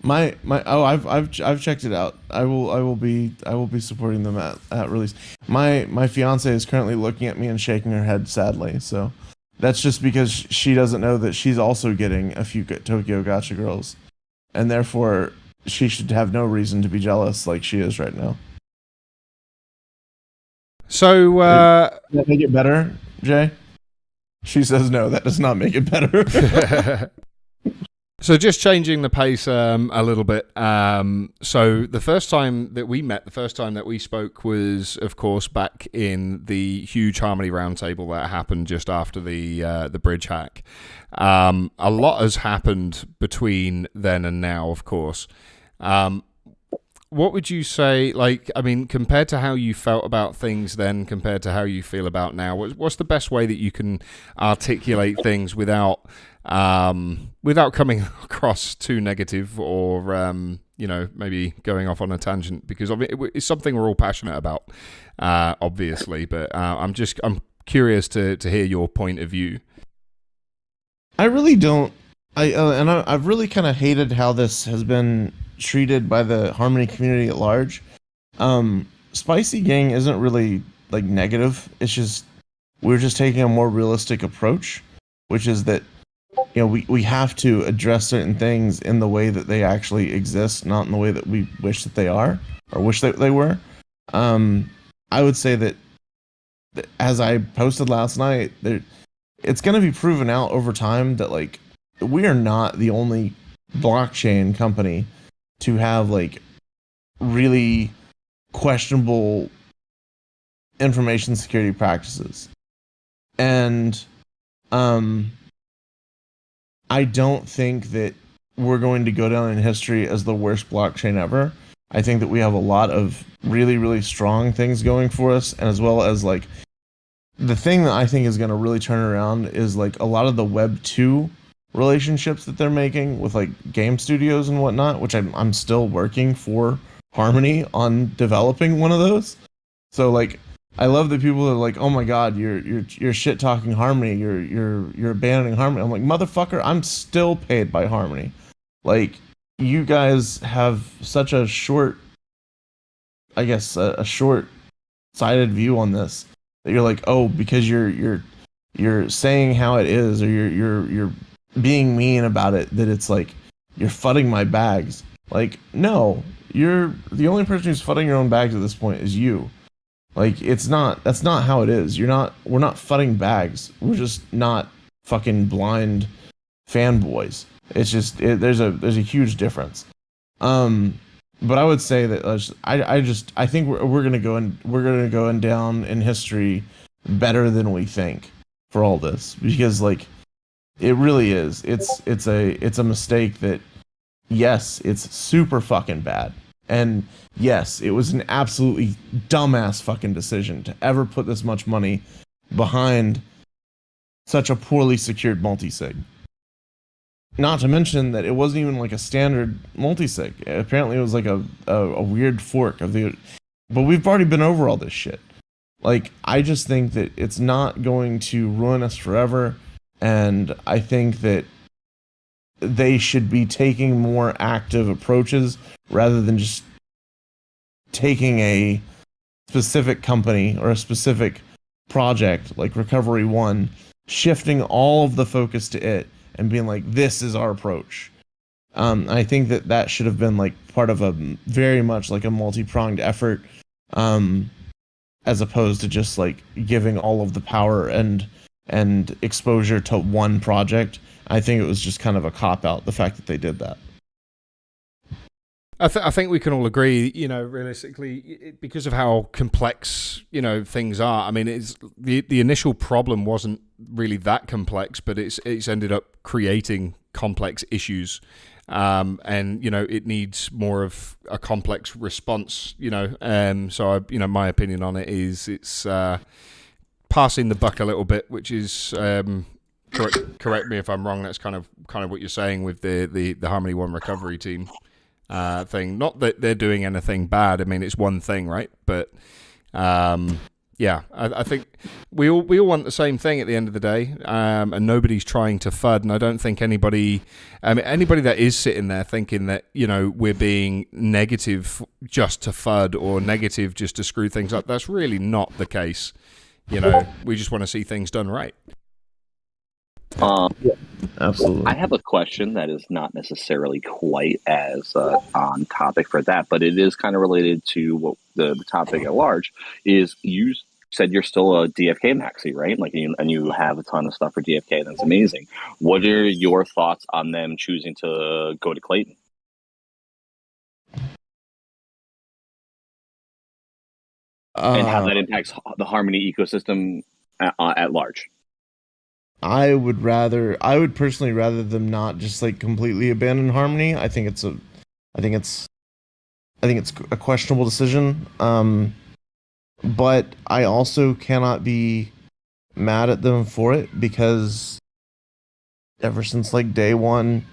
I've checked it out. I will be supporting them at release. My fiance is currently looking at me and shaking her head sadly. So that's just because she doesn't know that she's also getting a few Tokyo Gacha Girls, and therefore she should have no reason to be jealous like she is right now. So does that make it better, Jay? She says no. That does not make it better. So just changing the pace a little bit. So the first time that we met, the first time that we spoke was, of course, back in the huge Harmony Roundtable that happened just after the bridge hack. A lot has happened between then and now, of course. What would you say, like, I mean, compared to how you felt about things then, compared to how you feel about now, what's the best way that you can articulate things without coming across too negative or, you know, maybe going off on a tangent? Because it's something we're all passionate about, obviously, but I'm curious to hear your point of view. I really don't. I've really kind of hated how this has been treated by the Harmony community at large. Spicy Gang isn't really like negative. It's just we're just taking a more realistic approach, which is that we have to address certain things in the way that they actually exist, not in the way that we wish that they are or wish that they were. I would say that as I posted last night, it's going to be proven out over time that like we are not the only blockchain company to have like really questionable information security practices. And I don't think that we're going to go down in history as the worst blockchain ever. I think that we have a lot of really, really strong things going for us, and as well as like the thing that I think is going to really turn around is like a lot of the Web 2 relationships that they're making with like game studios and whatnot, which I'm still working for Harmony on developing one of those. So like I love that people are like, oh my god, you're shit talking Harmony, you're abandoning Harmony. I'm like, motherfucker, I'm still paid by Harmony. Like you guys have such a short, I guess a short sighted view on this that you're like, oh, because you're saying how it is, or you're being mean about it, that it's like you're fudding my bags. Like, no, you're the only person who's fudding your own bags at this point is you. Like, that's not how it is. We're not fudding bags. We're just not fucking blind fanboys. It's just there's a huge difference. But I would say that I think we're gonna go down in history better than we think for all this, because like it really is. It's a mistake that, yes, it's super fucking bad. And yes, it was an absolutely dumbass fucking decision to ever put this much money behind such a poorly secured multisig. Not to mention that it wasn't even like a standard multisig. Apparently it was like a weird fork of the... But we've already been over all this shit. Like, I just think that it's not going to ruin us forever, and I think that they should be taking more active approaches rather than just taking a specific company or a specific project like Recovery One, shifting all of the focus to it and being like, this is our approach. I think that should have been like part of a very much like a multi-pronged effort, as opposed to just like giving all of the power and exposure to one project. I think it was just kind of a cop-out, the fact that they did that. I think we can all agree, realistically, because of how complex, things are. I mean, it's the initial problem wasn't really that complex, but it's ended up creating complex issues, and it needs more of a complex response. So my opinion on it is it's passing the buck a little bit, which is. Correct me if I'm wrong. That's kind of what you're saying with the Harmony One recovery team thing. Not that they're doing anything bad. I mean, it's one thing, right? But I think we all want the same thing at the end of the day, and nobody's trying to FUD. And I don't think anybody that is sitting there thinking that we're being negative just to FUD or negative just to screw things up. That's really not the case. We just want to see things done right. Yeah, absolutely. I have a question that is not necessarily quite as on topic for that, but it is kind of related to what the topic at large is. You said you're still a DFK maxi, right? Like, and you have a ton of stuff for DFK. That's amazing. What are your thoughts on them choosing to go to Clayton? And how that impacts the Harmony ecosystem at large? I would personally rather them not just like completely abandon Harmony. I think it's a questionable decision. But I also cannot be mad at them for it, because ever since like day one,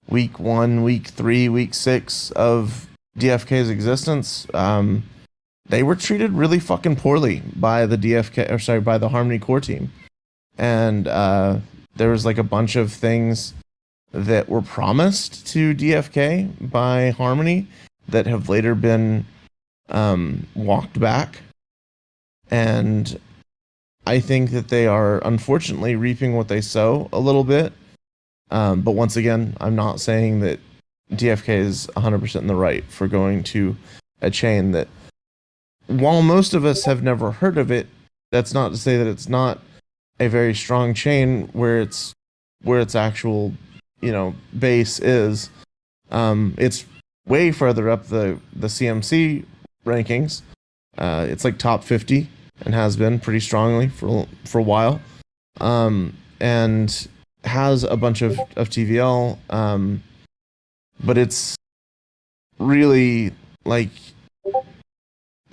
week 3, week 6 of DFK's existence, they were treated really fucking poorly by the by the Harmony core team. And there was like a bunch of things that were promised to DFK by Harmony that have later been walked back. And I think that they are unfortunately reaping what they sow a little bit. But once again, I'm not saying that DFK is 100% in the right for going to a chain that, while most of us have never heard of it, that's not to say that it's not a very strong chain where its actual, base is. It's way further up the CMC rankings. It's like top 50 and has been pretty strongly for a while. And has a bunch of TVL, but it's really like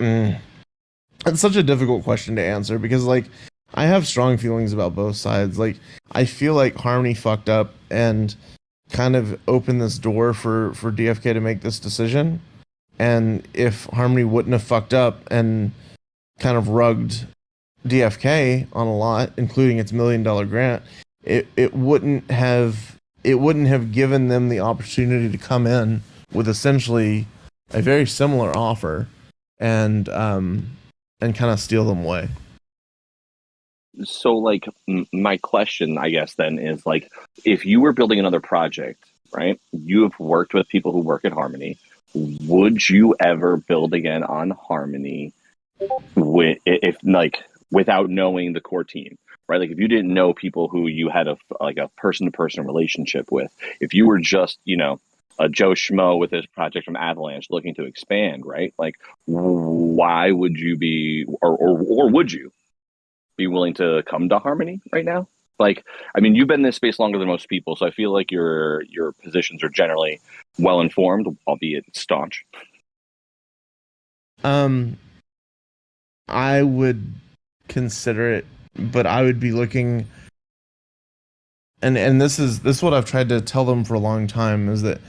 it's such a difficult question to answer because like I have strong feelings about both sides. Like I feel like Harmony fucked up and kind of opened this door for DFK to make this decision. And if Harmony wouldn't have fucked up and kind of rugged DFK on a lot, including its $1 million grant, it wouldn't have given them the opportunity to come in with essentially a very similar offer and kind of steal them away. So, like, my question, I guess, then is like, if you were building another project, right? You have worked with people who work at Harmony. Would you ever build again on Harmony without knowing the core team, right? Like, if you didn't know people who you had a person-to-person relationship with, if you were just, a Joe Schmo with this project from Avalanche looking to expand, right? Like, why would you be, or would you be willing to come to Harmony right now? Like, I mean, you've been in this space longer than most people, so I feel like your positions are generally well informed, albeit staunch. I would consider it, but I would be looking, and this is what I've tried to tell them for a long time, is that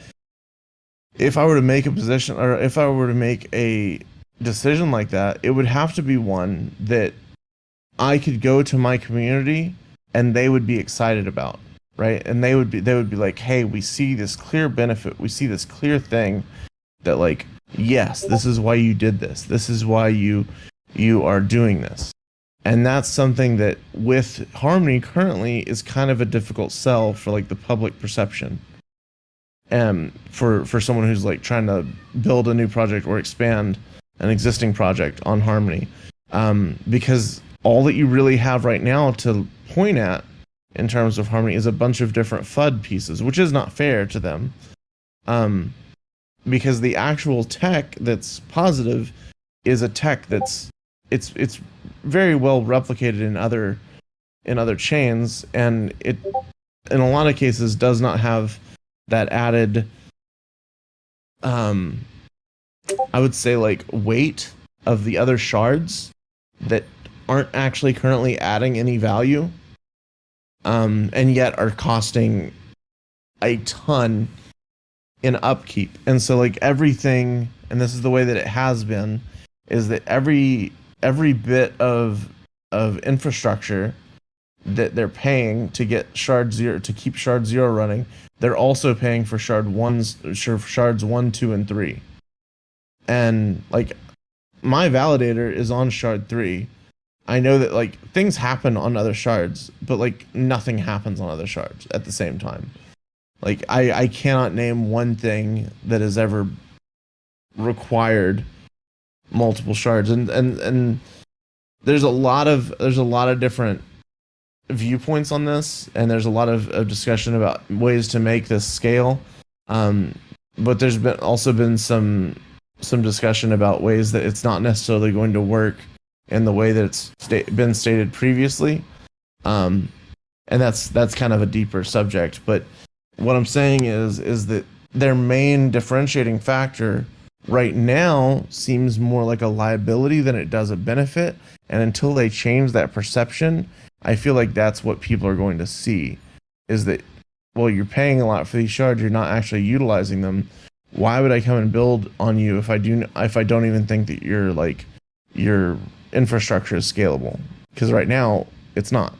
if I were to make a position, or if I were to make a decision like that, it would have to be one that I could go to my community and they would be excited about, right? And they would be like, hey, we see this clear benefit, we see this clear thing that, like, yes, this is why you did this, this is why you are doing this. And that's something that with Harmony currently is kind of a difficult sell for like the public perception. And for someone who's like trying to build a new project or expand an existing project on Harmony. Because all that you really have right now to point at in terms of Harmony is a bunch of different FUD pieces, which is not fair to them. Because the actual tech that's positive is a tech that's it's very well replicated in other chains, and it in a lot of cases does not have that added I would say like weight of the other shards that aren't actually currently adding any value, and yet are costing a ton in upkeep. And so like everything, and this is the way that it has been, is that every bit of infrastructure that they're paying to get shard 0, to keep shard 0 running, they're also paying for shards 1, 2, and 3. And like my validator is on shard 3. I know that like things happen on other shards, but like nothing happens on other shards at the same time. Like I cannot name one thing that has ever required multiple shards, and there's a lot of different viewpoints on this, and there's a lot of discussion about ways to make this scale. But there's also been some discussion about ways that it's not necessarily going to work in the way that it's been stated previously. And that's kind of a deeper subject. But what I'm saying is that their main differentiating factor right now seems more like a liability than it does a benefit. And until they change that perception, I feel like that's what people are going to see, is that, well, you're paying a lot for these shards, you're not actually utilizing them. Why would I come and build on you if I don't even think that your infrastructure is scalable? Because right now it's not.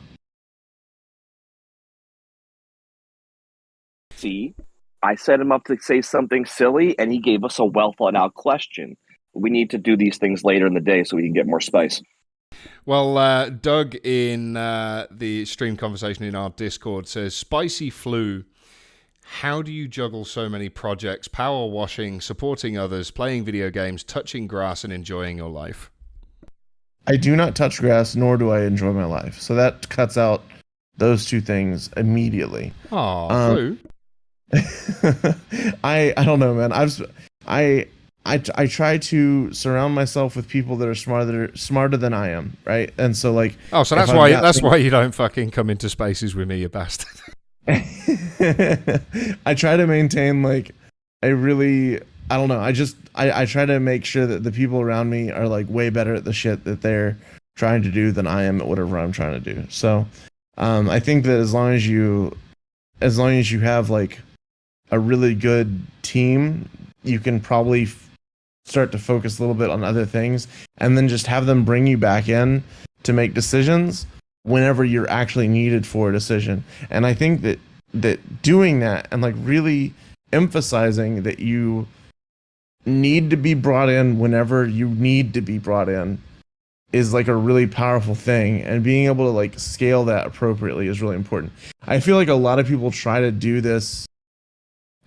See, I set him up to say something silly, and he gave us a well thought out question. We need to do these things later in the day so we can get more spice. Well, Doug in the stream conversation in our Discord says, Spicy Flu, how do you juggle so many projects, power washing, supporting others, playing video games, touching grass, and enjoying your life? I do not touch grass, nor do I enjoy my life. So that cuts out those two things immediately. Aw, Flu. I don't know, man. I try to surround myself with people that are smarter than I am, right? And so like, oh, so that's why you don't fucking come into spaces with me, you bastard. I try to maintain like a really, I don't know. I try to make sure that the people around me are like way better at the shit that they're trying to do than I am at whatever I'm trying to do. So, I think that as long as you have like a really good team, you can probably start to focus a little bit on other things, and then just have them bring you back in to make decisions whenever you're actually needed for a decision. And I think that doing that and like really emphasizing that you need to be brought in whenever you need to be brought in is like a really powerful thing, and being able to like scale that appropriately is really important. I feel like a lot of people try to do this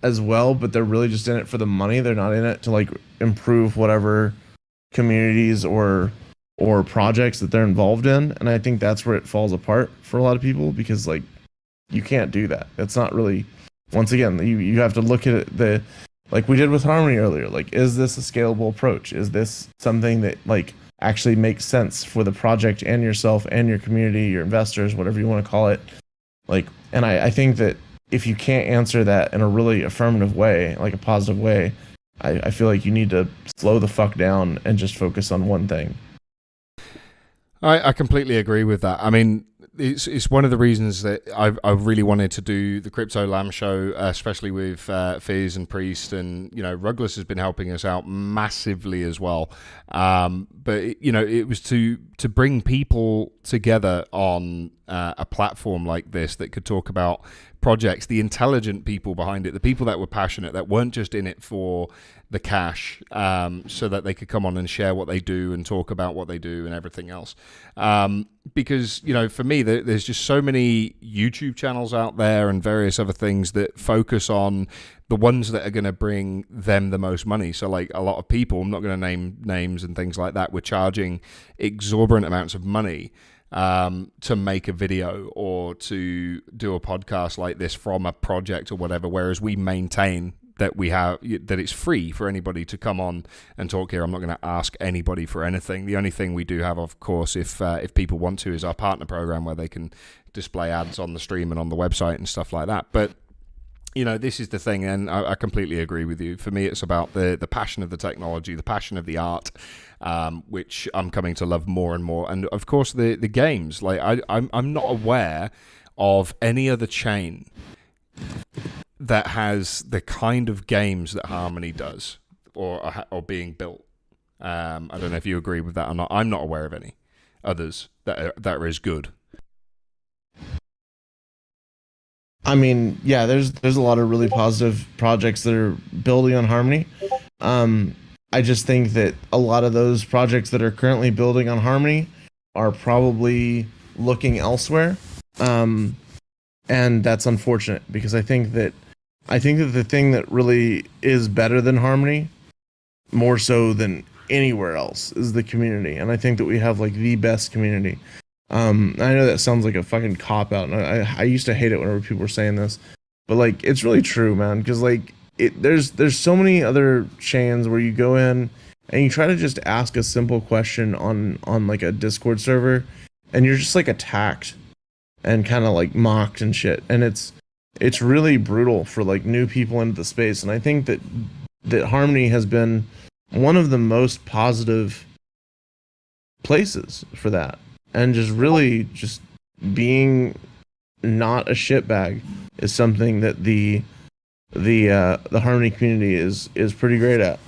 as well, but they're really just in it for the money. They're not in it to like improve whatever communities or projects that they're involved in. And I think that's where it falls apart for a lot of people, because like you can't do that. It's not really, once again, you have to look at it like we did with Harmony earlier. Like, is this a scalable approach? Is this something that like actually makes sense for the project and yourself and your community, your investors, whatever you want to call it? Like, and I think that if you can't answer that in a really affirmative way, like a positive way, I feel like you need to slow the fuck down and just focus on one thing. I completely agree with that. I mean, it's one of the reasons that I really wanted to do the Crypto Lamb show, especially with Fizz and Priest, and Rugless has been helping us out massively as well. But it was to bring people together on a platform like this that could talk about projects, the intelligent people behind it, the people that were passionate, that weren't just in it for the cash, so that they could come on and share what they do and talk about what they do and everything else. Because, for me, there's just so many YouTube channels out there and various other things that focus on the ones that are going to bring them the most money. So like a lot of people, I'm not going to name names and things like that, were charging exorbitant amounts of money to make a video or to do a podcast like this from a project or whatever, whereas we maintain that it's free for anybody to come on and talk here. I'm not going to ask anybody for anything. The only thing we do have, of course, if people want to, is our partner program, where they can display ads on the stream and on the website and stuff like that. But this is the thing, and I completely agree with you. For me, it's about the passion of the technology, the passion of the art, which I'm coming to love more and more. And of course, the games. Like I'm not aware of any other chain that has the kind of games that Harmony does or being built. I don't know if you agree with that or not. I'm not aware of any others that are as good. I mean, yeah, there's a lot of really positive projects that are building on Harmony. I just think that a lot of those projects that are currently building on Harmony are probably looking elsewhere. And that's unfortunate, because I think that the thing that really is better than Harmony, more so than anywhere else, is the community. And I think that we have like the best community. I know that sounds like a fucking cop out, and I used to hate it whenever people were saying this, but like it's really true, man. Because like there's so many other chains where you go in and you try to just ask a simple question on like a Discord server, and you're just like attacked and kind of like mocked and shit, and it's really brutal for like new people into the space. And I think that Harmony has been one of the most positive places for that. And just really just being not a shitbag is something that the Harmony community is pretty great at.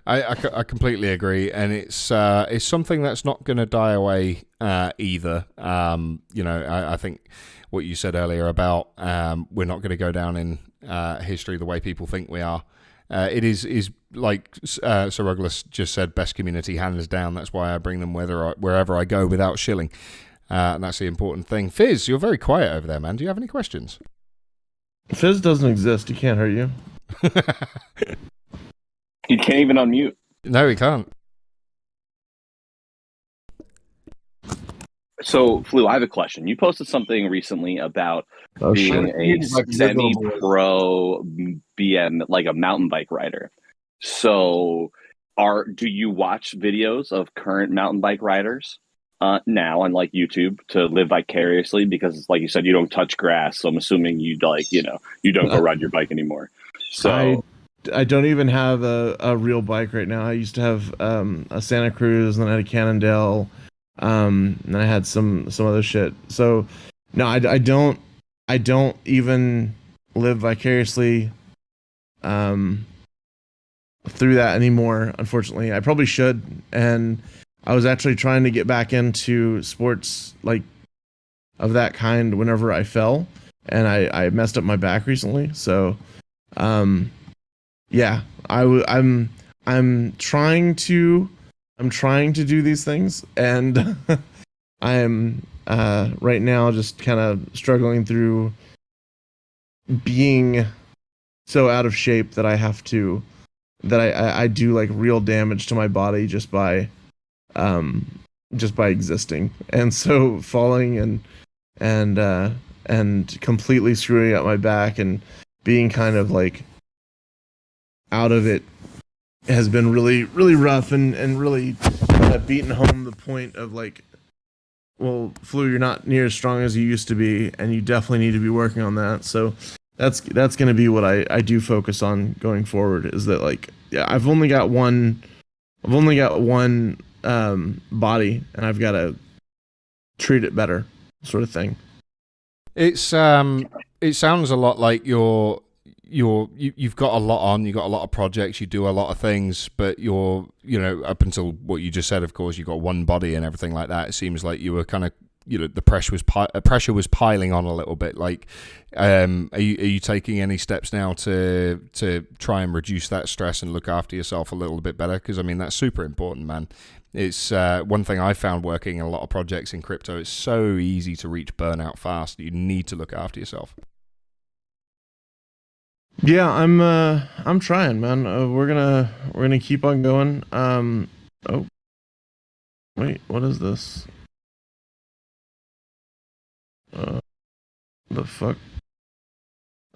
I completely agree, and it's something that's not going to die away either. I think what you said earlier about we're not going to go down in history the way people think we are. It is like Sir Ruggles just said, best community hands down. That's why I bring them wherever I go without shilling, and that's the important thing. Fizz, you're very quiet over there, man. Do you have any questions? Fizz doesn't exist. He can't hurt you. He can't even unmute. No, he can't. So, Flu, I have a question. You posted something recently about being a semi-pro BM, like a mountain bike rider. So, do you watch videos of current mountain bike riders now on like YouTube to live vicariously? Because, like you said, you don't touch grass, so I'm assuming you don't go ride your bike anymore. So. I don't even have a real bike right now. I used to have a Santa Cruz, and then I had a Cannondale, and then I had some other shit. So no, I don't even live vicariously through that anymore. Unfortunately, I probably should. And I was actually trying to get back into sports like of that kind whenever I fell, and I messed up my back recently. So. Yeah, I'm trying to do these things, and I'm right now just kind of struggling through being so out of shape that I do like real damage to my body just by existing, and so falling and completely screwing up my back and being kind of like out of it has been really, really rough and really beaten home the point of like, well, Flu, you're not near as strong as you used to be, and you definitely need to be working on that. So that's going to be what I do focus on going forward. Is that like, yeah, I've only got one body, and I've got to treat it better, sort of thing. It sounds a lot like you've got a lot on, you've got a lot of projects, you do a lot of things, but up until what you just said, of course, you've got one body and everything like that. It seems like you were kind of, the pressure was piling on a little bit. Like, are you taking any steps now to try and reduce that stress and look after yourself a little bit better? Because I mean, that's super important, man. It's one thing I found working in a lot of projects in crypto. It's so easy to reach burnout fast. You need to look after yourself. Yeah, I'm trying, man. We're gonna keep on going. Oh, wait, what is this? The fuck.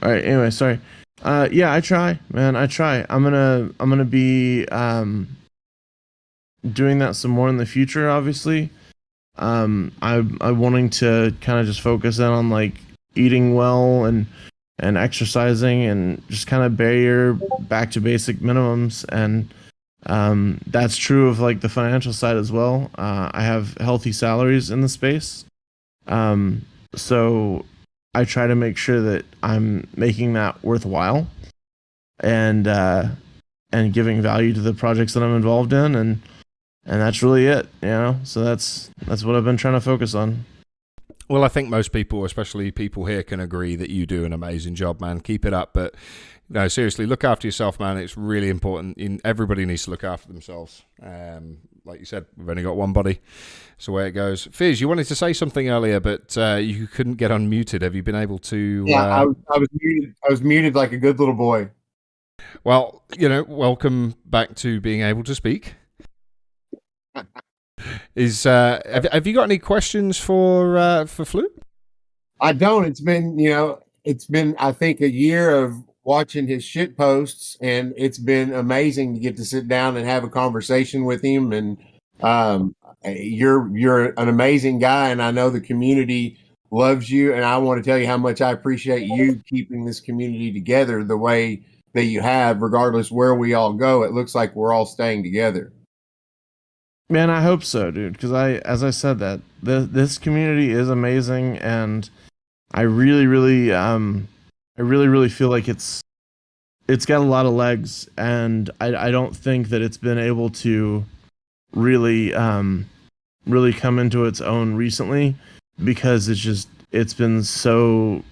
All right. Anyway, sorry. Yeah, I try, man. I try. I'm gonna be doing that some more in the future. Obviously, I'm wanting to kind of just focus in on like eating well and exercising and just kind of barrier back to basic minimums. And that's true of like the financial side as well. I have healthy salaries in the space. So I try to make sure that I'm making that worthwhile and giving value to the projects that I'm involved in. And that's really it, so that's what I've been trying to focus on. Well, I think most people, especially people here, can agree that you do an amazing job, man. Keep it up. But no, seriously, look after yourself, man. It's really important. Everybody needs to look after themselves. Like you said, we've only got one body. That's the way it goes. Fizz, you wanted to say something earlier, but you couldn't get unmuted. Have you been able to? Yeah, I was muted. I was muted like a good little boy. Well, welcome back to being able to speak. Have you got any questions for Flu? I don't. It's been I think a year of watching his shit posts, and it's been amazing to get to sit down and have a conversation with him. And you're an amazing guy, and I know the community loves you. And I want to tell you how much I appreciate you keeping this community together the way that you have, regardless where we all go. It looks like we're all staying together. Man, I hope so, dude. Because as I said, that this community is amazing, and I really, really feel like it's it's got a lot of legs, and I don't think that it's been able to really really come into its own recently, because it's been so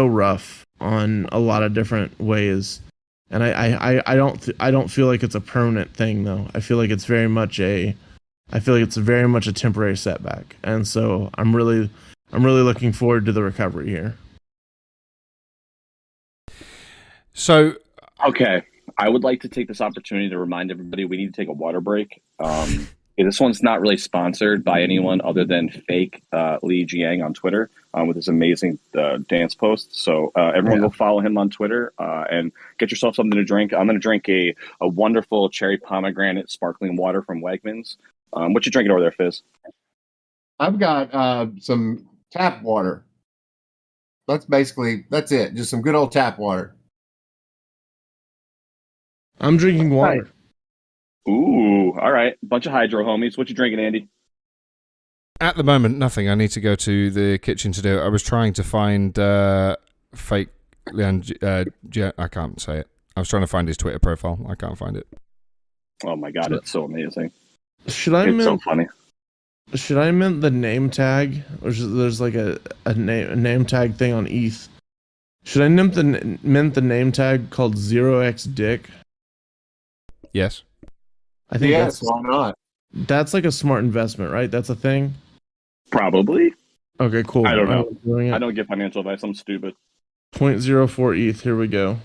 rough on a lot of different ways. And I don't feel like it's a permanent thing, though. I feel like it's very much a temporary setback. And so I'm really looking forward to the recovery here. So, okay, I would like to take this opportunity to remind everybody we need to take a water break. This one's not really sponsored by anyone other than fake Li Jiang on Twitter with his amazing dance posts. So everyone go follow him on Twitter and get yourself something to drink. I'm going to drink a wonderful cherry pomegranate sparkling water from Wegmans. What you drinking over there, Fizz? I've got some tap water. That's it. Just some good old tap water. I'm drinking water. Ooh, all right. Bunch of hydro homies. What you drinking, Andy? At the moment, nothing. I need to go to the kitchen to do it. I was trying to find fake Leon. I can't say it. I was trying to find his Twitter profile. I can't find it. Oh my god, it's so amazing. It's so funny. Should I mint the name tag? Or there's like a name tag thing on ETH. Should I mint the name tag called 0x Dick? Yes. I think yes, why not? That's like a smart investment, right? That's a thing? Probably. Okay, cool. I don't know. I don't get financial advice. I'm stupid. 0.04 ETH. Here we go.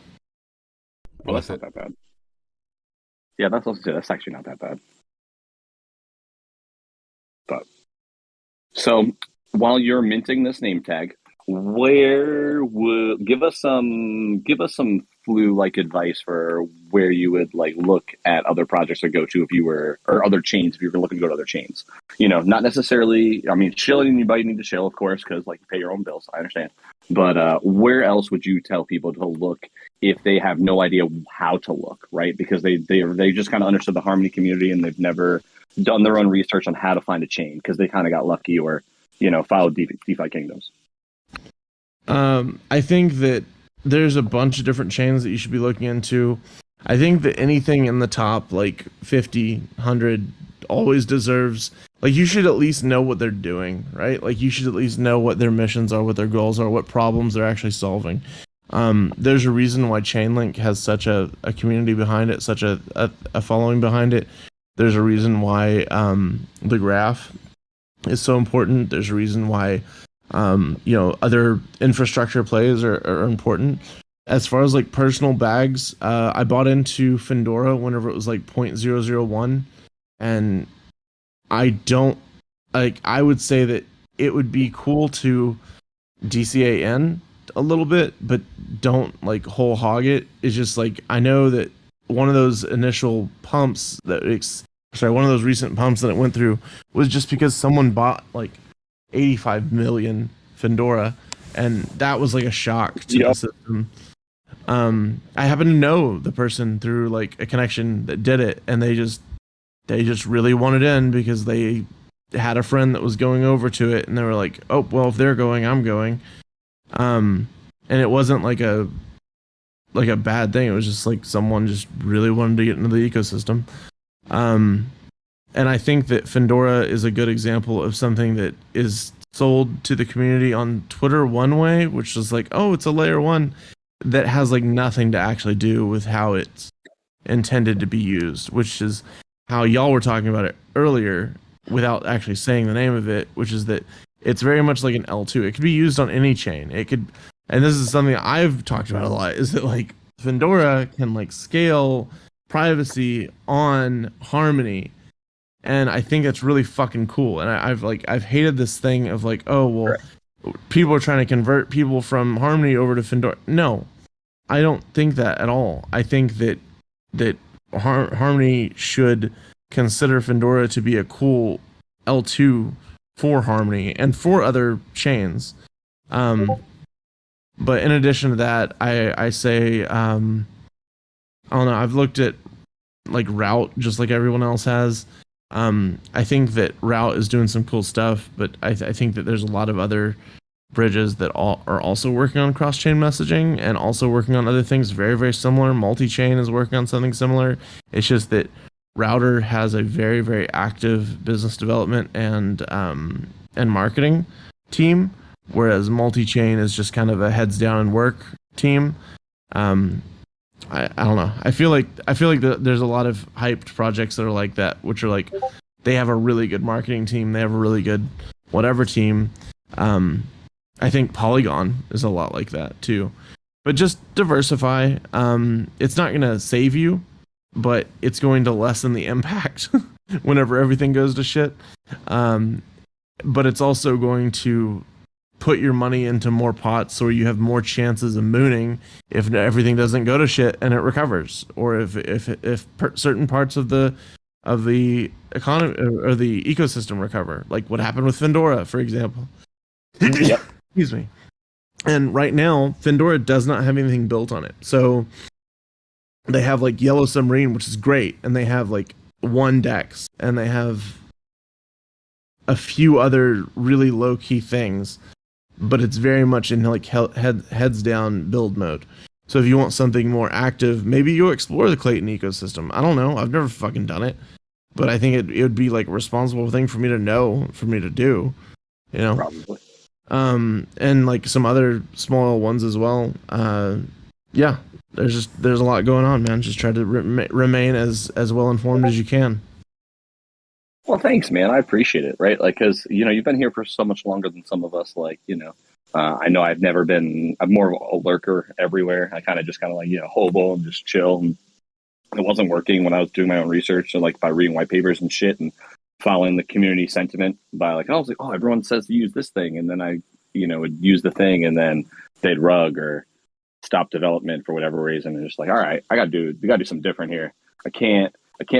Well, that's not that bad. Yeah, that's actually not that bad. But so while you're minting this name tag, give us some flu advice for where you would look at other projects to go to or other chains if you were looking to go to other chains. Not necessarily. I mean, chilling, anybody need to chill, of course, because you pay your own bills. I understand, but where else would you tell people to look if they have no idea how to look, right? Because they just kind of understood the Harmony community and they've never done their own research on how to find a chain because they kind of got lucky or followed DeFi Kingdoms. I think that there's a bunch of different chains that you should be looking into. I think that anything in the top 50, 100 always deserves, you should at least know what they're doing, right? You should at least know what their missions are, what their goals are, what problems they're actually solving. There's a reason why Chainlink has such a community behind it, such a following behind it. There's a reason why the graph is so important. There's a reason why other infrastructure plays are important. As far as personal bags, I bought into Findora whenever it was 0.001, and I would say that it would be cool to DCAN a little bit, but don't whole hog it. It's just I know that one of those initial pumps one of those recent pumps that it went through was just because someone bought 85 million Findora, and that was a shock to the system. I happen to know the person through a connection that did it, and they just really wanted in because they had a friend that was going over to it, and they were like, oh well, if they're going, I'm going. And it wasn't a bad thing. It was just someone just really wanted to get into the ecosystem. And I think that Findora is a good example of something that is sold to the community on Twitter one way, which is oh, it's a layer one, that has nothing to actually do with how it's intended to be used, which is how y'all were talking about it earlier without actually saying the name of it, which is that it's very much like an L2. It could be used on any chain. It could, and this is something I've talked about a lot, is that Findora can scale privacy on Harmony. And I think that's really fucking cool. And I've hated this thing of oh well, people are trying to convert people from Harmony over to Findora. No, I don't think that at all. I think that Harmony should consider Findora to be a cool L2 for Harmony and for other chains. But in addition to that, I say I don't know. I've looked at Route just like everyone else has. I think that Route is doing some cool stuff, but I think that there's a lot of other bridges that are also working on cross-chain messaging and also working on other things very, very similar. Multi-chain is working on something similar. It's just that Router has a very, very active business development and marketing team, whereas Multi-chain is just kind of a heads down and work team. I don't know. I feel like there's a lot of hyped projects that are like that, which are like they have a really good marketing team, they have a really good whatever team. I think Polygon is a lot like that too. But just diversify. It's not going to save you, but it's going to lessen the impact whenever everything goes to shit. But it's also going to put your money into more pots so you have more chances of mooning if everything doesn't go to shit and it recovers, or if certain parts of the economy or the ecosystem recover, like what happened with Findora, for example. Yep. Excuse me. And right now, Findora does not have anything built on it. So they have like Yellow Submarine, which is great, and they have like one DEX, and they have a few other really low key things, but it's very much in like heads down build mode. So if you want something more active, maybe you'll explore the Clayton ecosystem. I don't know. I've never fucking done it, but I think it would be like a responsible thing for me to know, for me to do, you know? Probably. And like some other small ones as well. Yeah, there's a lot going on, man. Just try to remain as well informed as you can. Well, thanks, man. I appreciate it. Right, like, because you've been here for so much longer than some of us. Like, I know I'm more of a lurker everywhere. I kind of like hobo and just chill. And it wasn't working when I was doing my own research, so like by reading white papers and shit and following the community sentiment by like, I was like, oh, everyone says to use this thing, and then I would use the thing, and then they'd rug or stop development for whatever reason, and just like, all right, we gotta do something different here. I can't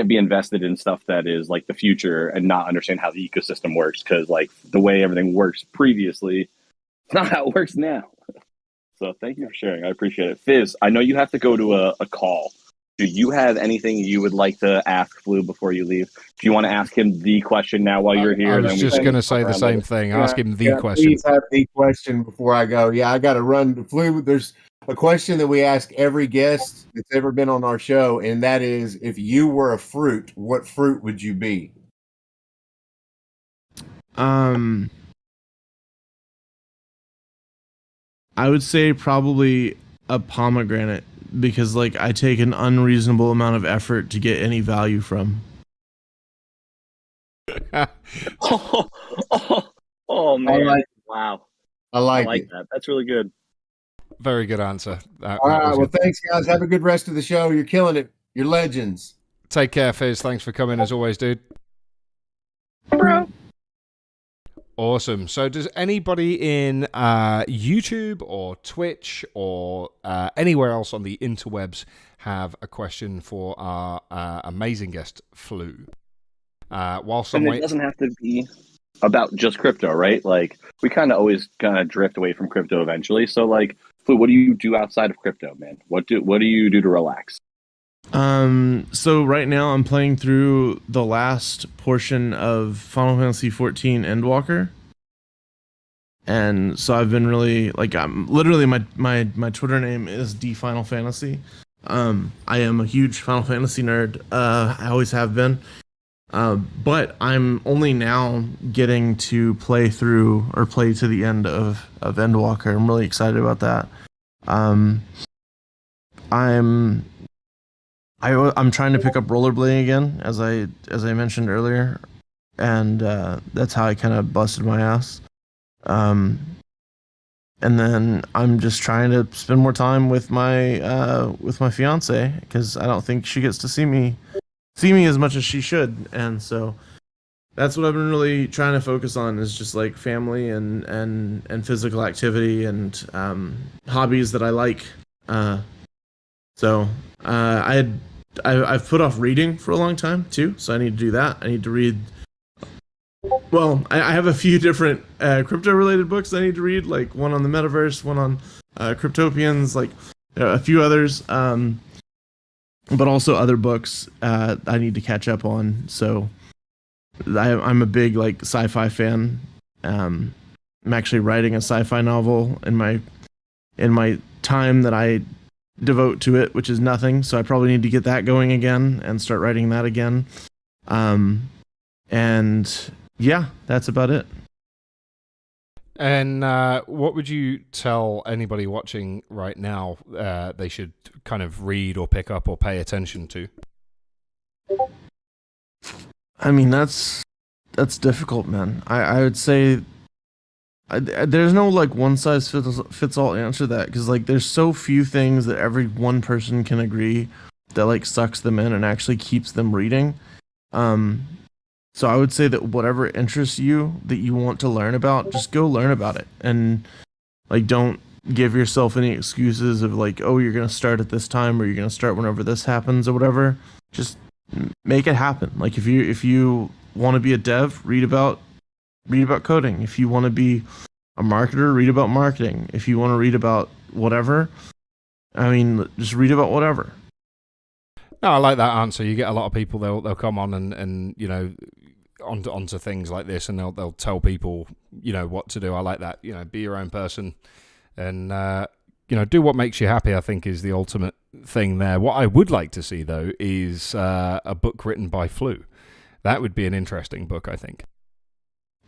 be invested in stuff that is like the future and not understand how the ecosystem works, because like the way everything works previously, it's not how it works now. So thank you for sharing. I appreciate it. Fizz, I know you have to go to a call. Do you have anything you would like to ask Flu before you leave? Do you want to ask him the question now while you're here? I was just going to say the same thing. Ask him the question. Please have the question before I go. Yeah, I got to run to Flu. There's a question that we ask every guest that's ever been on our show, and that is, if you were a fruit, what fruit would you be? I would say probably a pomegranate, because like I take an unreasonable amount of effort to get any value from. Oh man! Wow, I like it. That. That's really good. Very good answer. All right. Well, thanks, guys. Have a good rest of the show. You're killing it. You're legends. Take care, Fizz. Thanks for coming as always, dude. Bro. Awesome. So does anybody in YouTube or Twitch or anywhere else on the interwebs have a question for our amazing guest, Flu? It doesn't have to be about just crypto, right? Like, we kind of always drift away from crypto eventually. So like, Flu, what do you do outside of crypto, man? What do you do to relax? So right now I'm playing through the last portion of Final Fantasy XIV Endwalker. And so I've been really, like, I'm literally, my Twitter name is DFinalFantasy. I am a huge Final Fantasy nerd. I always have been. But I'm only now getting to play to the end of Endwalker. I'm really excited about that. I'm trying to pick up rollerblading again, as I mentioned earlier, and that's how I kind of busted my ass. And then I'm just trying to spend more time with my fiance, because I don't think she gets to see me as much as she should, and so that's what I've been really trying to focus on, is just like family and physical activity and hobbies that I like. I've put off reading for a long time too, so I need to do that. I need to read. Well, I have a few different crypto related books I need to read, like one on the metaverse, one on cryptopians, like a few others. But also other books I need to catch up on. So I'm a big like sci-fi fan, I'm actually writing a sci-fi novel in my time that I devote to it, which is nothing. So I probably need to get that going again and start writing that again. And yeah, that's about it. And what would you tell anybody watching right now they should kind of read or pick up or pay attention to? I mean, that's difficult, man. I would say there's no like one size fits all answer to that, because like there's so few things that every one person can agree that like sucks them in and actually keeps them reading. So I would say that whatever interests you that you want to learn about, just go learn about it, and like don't give yourself any excuses of like, oh, you're gonna start at this time or you're gonna start whenever this happens or whatever. Just make it happen. Like if you want to be a dev, read about coding. If you want to be a marketer, read about marketing. If you want to read about whatever, I mean, just read about whatever. No, I like that answer. You get a lot of people, they'll come on and you know, onto things like this, and they'll tell people, you know, what to do. I like that. You know, be your own person, and you know, do what makes you happy. I think is the ultimate thing there. What I would like to see though is a book written by Flu. That would be an interesting book, I think.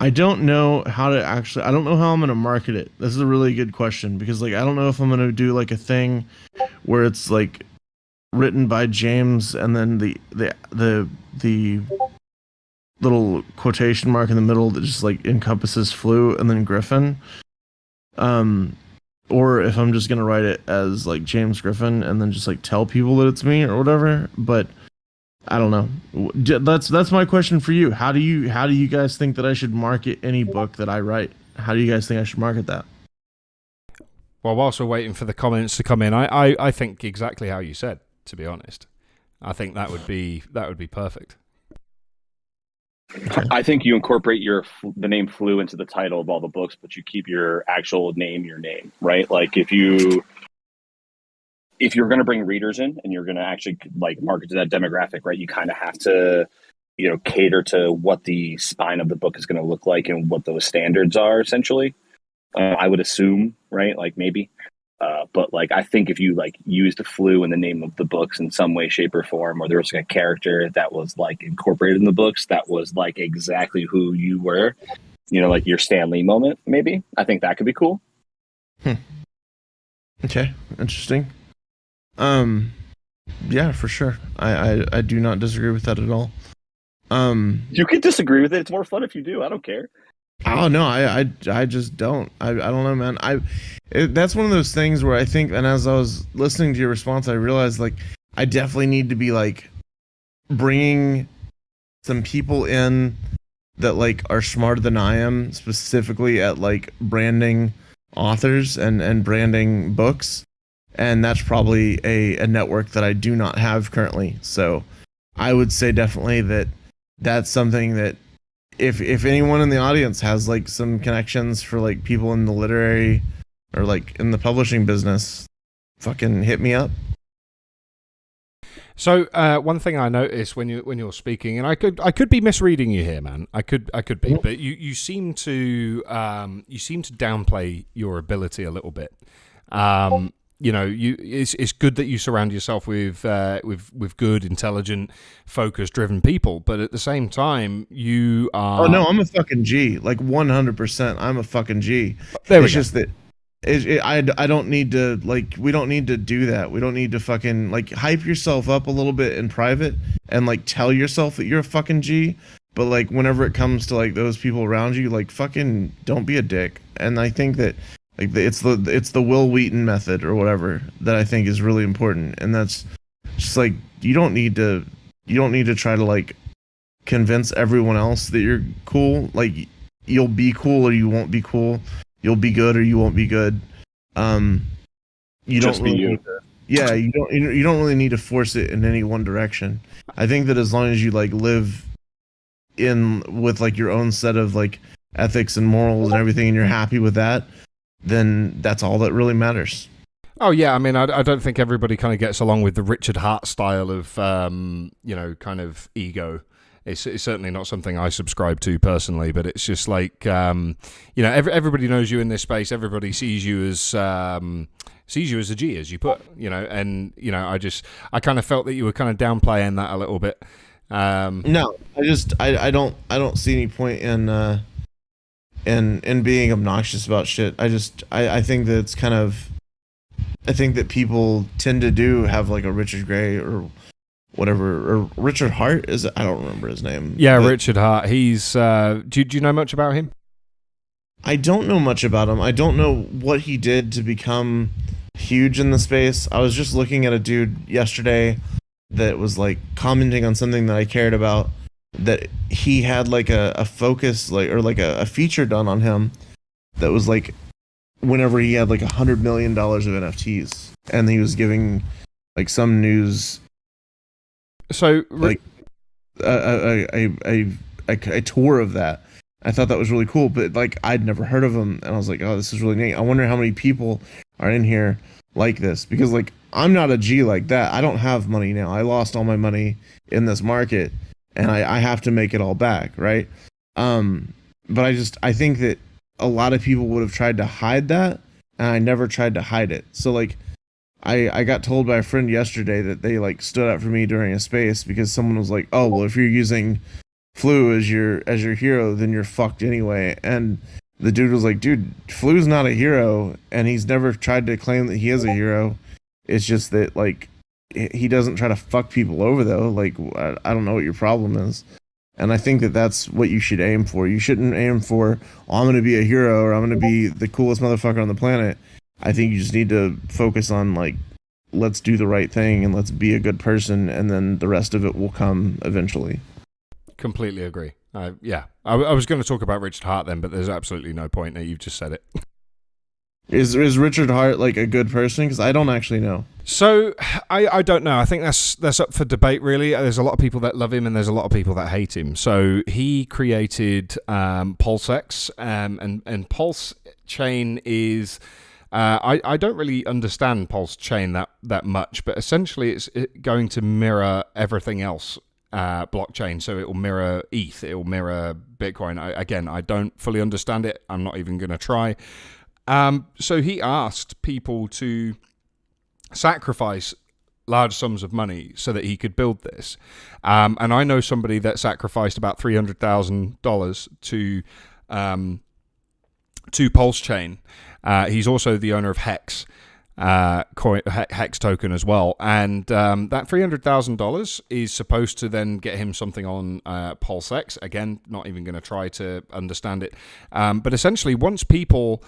I don't know how to actually. I don't know how I'm gonna market it. This is a really good question, because like I don't know if I'm gonna do like a thing where it's like written by James and then the little quotation mark in the middle that just like encompasses Flu and then Griffin, or if I'm just gonna write it as like James Griffin and then just like tell people that it's me or whatever. But I don't know. That's my question for you. How do you guys think that I should market any book that I write? How do you guys think I should market that? Well, whilst we're waiting for the comments to come in, I think exactly how you said. To be honest, I think that would be perfect. I think you incorporate the name Flu into the title of all the books, but you keep your actual name your name, right? Like if you're going to bring readers in and you're going to actually like market to that demographic, right? You kind of have to, you know, cater to what the spine of the book is going to look like and what those standards are essentially. I would assume, right? Like maybe. But like, I think if you like used the Flu in the name of the books in some way, shape, or form, or there was like a character that was like incorporated in the books that was like exactly who you were, you know, like your Stan Lee moment, maybe. I think that could be cool. Okay, interesting. Yeah, for sure. I do not disagree with that at all. You can disagree with it. It's more fun if you do. I don't care. Oh no, I just don't. I don't know, man. That's one of those things where I think, and as I was listening to your response, I realized like I definitely need to be like bringing some people in that like are smarter than I am, specifically at like branding authors and branding books, and that's probably a network that I do not have currently. So I would say definitely that's something that if anyone in the audience has like some connections for like people in the literary or like in the publishing business, fucking hit me up. So one thing I noticed when you're speaking, and I could be misreading you here, man. I could be, but you seem to downplay your ability a little bit. You know, it's good that you surround yourself with good, intelligent, focus-driven people, but at the same time, you are. Oh no, I'm a fucking G, like 100%. I'm a fucking G. There we it's go. Just that I don't need to like. We don't need to do that. We don't need to fucking like hype yourself up a little bit in private and like tell yourself that you're a fucking G. But like whenever it comes to like those people around you, like fucking don't be a dick. And I think that. Like it's the Will Wheaton method or whatever that I think is really important, and that's just like you don't need to try to like convince everyone else that you're cool. Like you'll be cool or you won't be cool. You'll be good or you won't be good. You Just don't be really you. need to, yeah, you don't really need to force it in any one direction. I think that as long as you like live in with like your own set of like ethics and morals and everything, and you're happy with that, then that's all that really matters. Oh yeah, I mean, I don't think everybody kind of gets along with the Richard Hart style of, you know, kind of ego. It's certainly not something I subscribe to personally, but it's just like, everybody knows you in this space. Everybody sees you as a G, as you put, and I kind of felt that you were kind of downplaying that a little bit. No, I don't see any point in being obnoxious about shit. I think that it's kind of, I think that people tend to have like a Richard Gray or whatever, or Richard Hart, is it? I don't remember his name. Yeah, Richard Hart. He's do you know much about him? I don't know much about him. I don't know what he did to become huge in the space. I was just looking at a dude yesterday that was like commenting on something that I cared about, that he had like a focus, like, or like a feature done on him that was like whenever he had like $100 million of NFTs, and he was giving like some news, so like a tour of that. I thought that was really cool, but like I'd never heard of him, and I was like, oh, this is really neat. I wonder how many people are in here like this, because like I'm not a G like that. I don't have money now. I lost all my money in this market, and I have to make it all back, right? But I think that a lot of people would have tried to hide that, and I never tried to hide it. So like I got told by a friend yesterday that they like stood up for me during a space because someone was like, oh, well, if you're using Flu as your hero, then you're fucked anyway. And the dude was like, dude, Flu's not a hero, and he's never tried to claim that he is a hero. It's just that like he doesn't try to fuck people over though. Like I don't know what your problem is. And I think that that's what you should aim for. You shouldn't aim for, oh, I'm going to be a hero, or I'm going to be the coolest motherfucker on the planet. I think you just need to focus on like, let's do the right thing and let's be a good person, and then the rest of it will come eventually. Completely agree. I was going to talk about Richard Hart then, but there's absolutely no point. You've just said it. Is Richard Hart like a good person? Because I don't actually know. So I don't know. I think that's up for debate, really. There's a lot of people that love him, and there's a lot of people that hate him. So he created PulseX, and Pulse Chain is. I don't really understand Pulse Chain that much, but essentially it's going to mirror everything else blockchain. So it will mirror ETH, it will mirror Bitcoin. I don't fully understand it. I'm not even going to try. So he asked people to sacrifice large sums of money so that he could build this. And I know somebody that sacrificed about $300,000 to Pulse Chain. He's also the owner of Hex. Hex token as well, and that $300,000 is supposed to then get him something on PulseX. Again, not even going to try to understand it, but essentially once people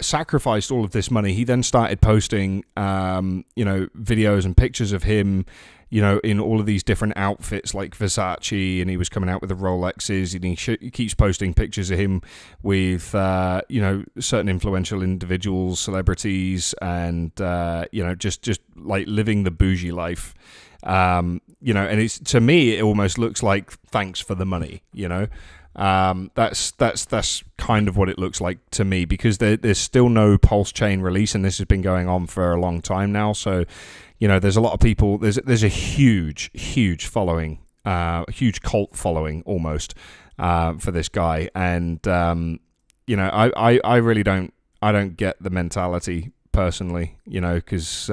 sacrificed all of this money, he then started posting videos and pictures of him in all of these different outfits like Versace, and he was coming out with the Rolexes, and he keeps posting pictures of him with certain influential individuals, celebrities, and just like living the bougie life. And it's, to me, it almost looks like thanks for the money. That's kind of what it looks like to me, because there's still no Pulse Chain release, and this has been going on for a long time now. So there's a lot of people. There's a huge following, huge cult following almost for this guy, and I really don't get the mentality personally, because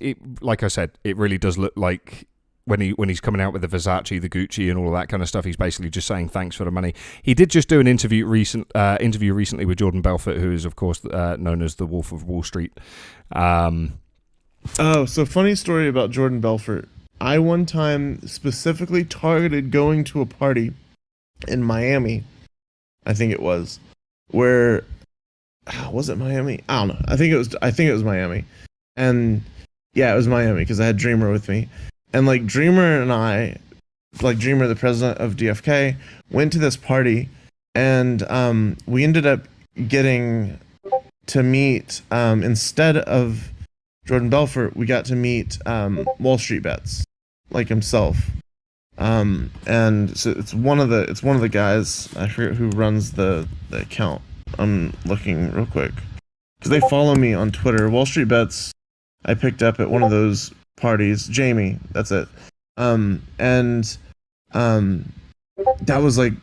it, like I said, it really does look like when he's coming out with the Versace, the Gucci, and all of that kind of stuff, he's basically just saying thanks for the money. He did just do an interview recently with Jordan Belfort, who is of course known as the Wolf of Wall Street. So funny story about Jordan Belfort. I one time specifically targeted going to a party in Miami, I think it was, where was it Miami? I don't know. I think it was Miami, and yeah, it was Miami because I had Dreamer with me, and like Dreamer and I, like Dreamer, the president of DFK, went to this party, and we ended up getting to meet instead of Jordan Belfort, we got to meet Wall Street Bets, like himself, and so it's one of the guys, I forget who runs the account. I'm looking real quick because they follow me on Twitter. Wall Street Bets, I picked up at one of those parties. Jamie, that's it. And that was like,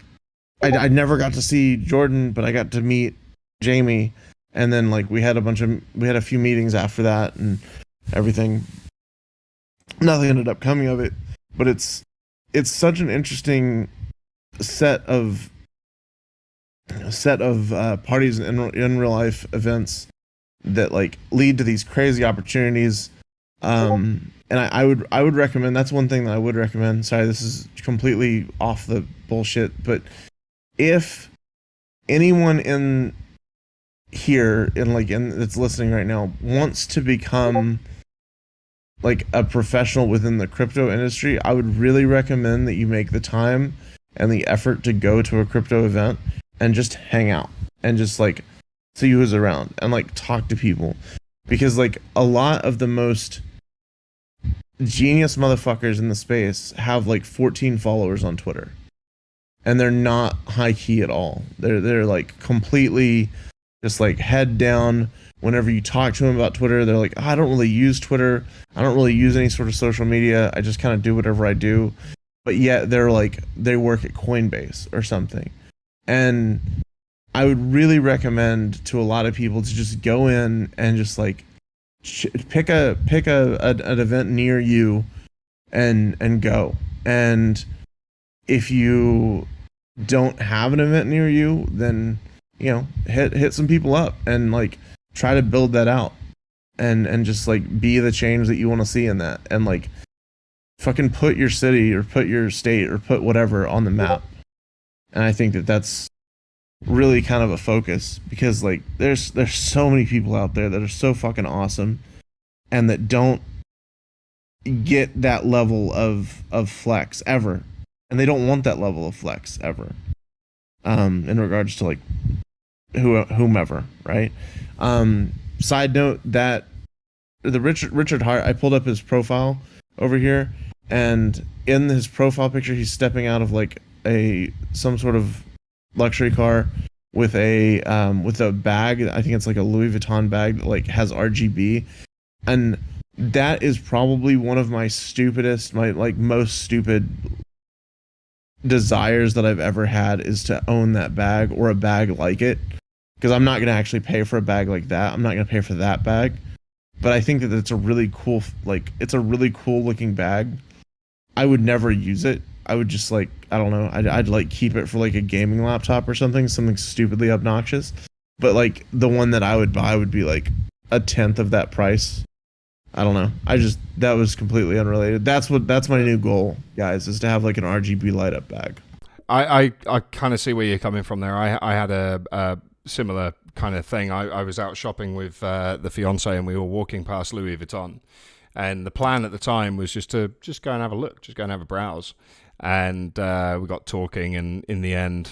I never got to see Jordan, but I got to meet Jamie, and then like we had a few meetings after that and everything. Nothing ended up coming of it, but it's such an interesting set of parties in real life events that like lead to these crazy opportunities. And I would recommend, that's one thing that I would recommend. Sorry, this is completely off the bullshit, but if anyone in here that's listening right now wants to become like a professional within the crypto industry, I would really recommend that you make the time and the effort to go to a crypto event and just hang out and just like see who's around and like talk to people, because like a lot of the most genius motherfuckers in the space have like 14 followers on Twitter, and they're not high key at all. They're like completely just like head down. Whenever you talk to them about Twitter, they're like, I don't really use Twitter. I don't really use any sort of social media. I just kind of do whatever I do. But yet they're like, they work at Coinbase or something. And I would really recommend to a lot of people to just go in and just like pick an event near you and go. And if you don't have an event near you, then hit some people up and like try to build that out and just like be the change that you want to see in that, and like fucking put your city or put your state or put whatever on the map. And I think that that's really kind of a focus, because like there's so many people out there that are so fucking awesome and that don't get that level of flex ever, and they don't want that level of flex ever, in regards to like whomever, right? Side note that the Richard Hart, I pulled up his profile over here, and in his profile picture he's stepping out of like some sort of luxury car with a bag. I think it's like a Louis Vuitton bag that like has RGB, and that is probably one of my most stupid desires that I've ever had, is to own that bag or a bag like it, because I'm not going to actually pay for a bag like that. I'm not going to pay for that bag, but I think that it's a really cool looking bag. I would never use it. I would just like, I don't know, I'd like keep it for like a gaming laptop or something stupidly obnoxious. But like the one that I would buy would be like a tenth of that price. I don't know. That was completely unrelated. That's my new goal, guys, is to have like an RGB light up bag. I kind of see where you're coming from there. I had a similar kind of thing. I was out shopping with the fiance, and we were walking past Louis Vuitton, and the plan at the time was just to go and have a look, just go and have a browse. And we got talking, and in the end,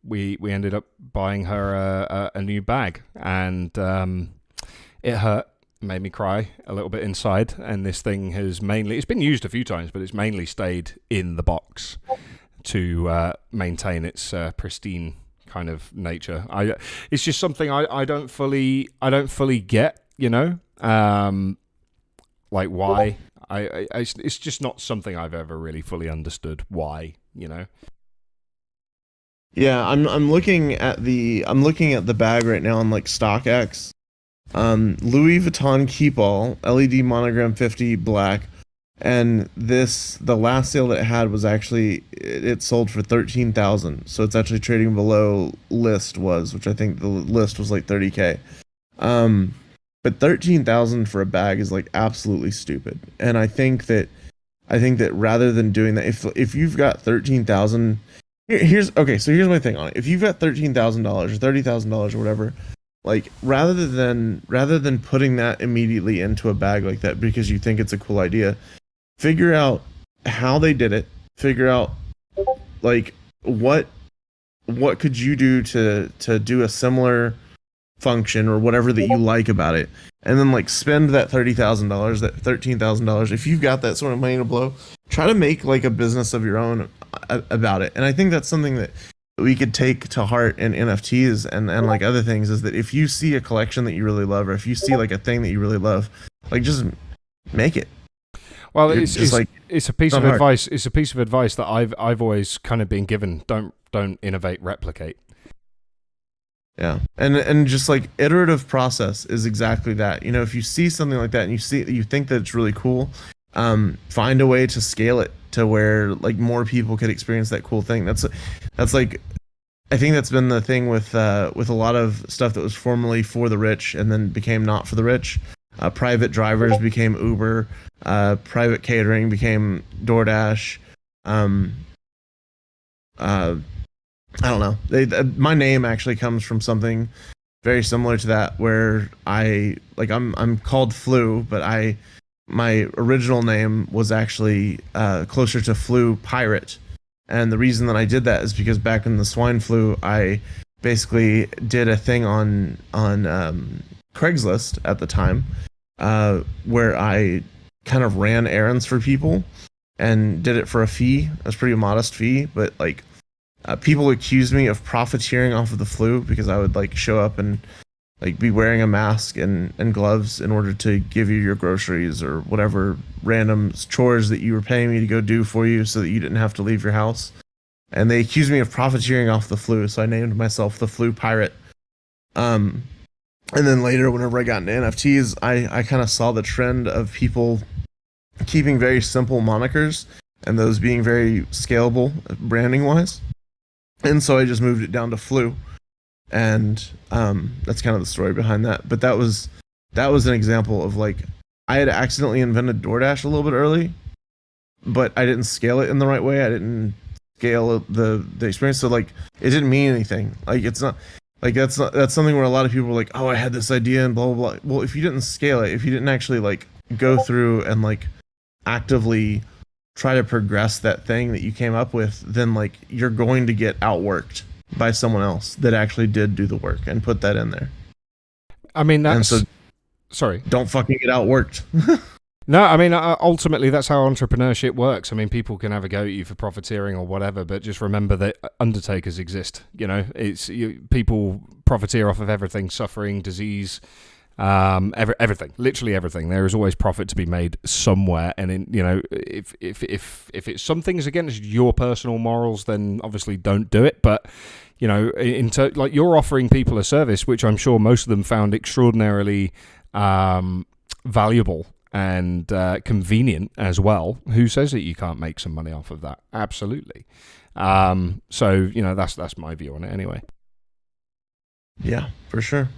we ended up buying her a new bag, and it hurt. Made me cry a little bit inside. And this thing it's been used a few times, but it's mainly stayed in the box to maintain its pristine kind of nature. It's just something I don't fully get, like why. It's just not something I've ever really fully understood why, Yeah, I'm looking at the bag right now on like StockX. Louis Vuitton Keepall LED monogram 50 black, and the last sale that it had was actually, it sold for $13,000, so it's actually trading below list which I think the list was like $30K. But $13,000 for a bag is like absolutely stupid, and I think that rather than doing that, if you've got $13,000, here's my thing on it. If you've got $13,000 or $30,000 or whatever, like rather than putting that immediately into a bag like that because you think it's a cool idea, figure out how they did it. Figure out like what could you do to do a similar function or whatever that you like about it, and then like spend that $30,000, that $13,000. If you've got that sort of money to blow, try to make like a business of your own about it. And I think that's something that we could take to heart in NFTs and like other things, is that if you see a collection that you really love, or if you see like a thing that you really love, like just make it. Well, it's just like it's a piece not of hard. advice. It's a piece of advice that I've always kind of been given. Don't innovate, replicate. Yeah, and just like iterative process is exactly that. You know, if you see something like that and you think that it's really cool, find a way to scale it to where like more people could experience that cool thing. That's like, I think that's been the thing with a lot of stuff that was formerly for the rich and then became not for the rich. Private drivers became Uber. Private catering became DoorDash. I don't know. My name actually comes from something very similar to that, where I'm called Flu, but my original name was actually closer to Flu Pirate, and the reason that I did that is because back in the swine flu, I basically did a thing on Craigslist at the time, where I kind of ran errands for people and did it for a fee. It was a pretty modest fee, but like. People accused me of profiteering off of the flu because I would like show up and like be wearing a mask and gloves in order to give you your groceries or whatever random chores that you were paying me to go do for you so that you didn't have to leave your house. And they accused me of profiteering off the flu, so I named myself the Flu Pirate. And then later, whenever I got into NFTs, I kind of saw the trend of people keeping very simple monikers and those being very scalable branding wise. And so I just moved it down to Flu, and that's kind of the story behind that. But that was an example of like I had accidentally invented DoorDash a little bit early, but I didn't scale it in the right way. I didn't scale the experience, so like it didn't mean anything. Like it's not like that's something where a lot of people were like, oh, I had this idea and blah blah blah. Well, if you didn't scale it, if you didn't actually like go through and like actively try to progress that thing that you came up with, then like you're going to get outworked by someone else that actually did do the work and put that in there. I mean, sorry. Don't fucking get outworked. No, I mean, ultimately, that's how entrepreneurship works. I mean, people can have a go at you for profiteering or whatever, but just remember that undertakers exist. You know, people profiteer off of everything, suffering, disease, everything, literally everything. There is always profit to be made somewhere, and if it's some things against your personal morals, then obviously don't do it. But like you're offering people a service, which I'm sure most of them found extraordinarily valuable and convenient as well. Who says that you can't make some money off of that? Absolutely. So that's my view on it anyway. Yeah, for sure.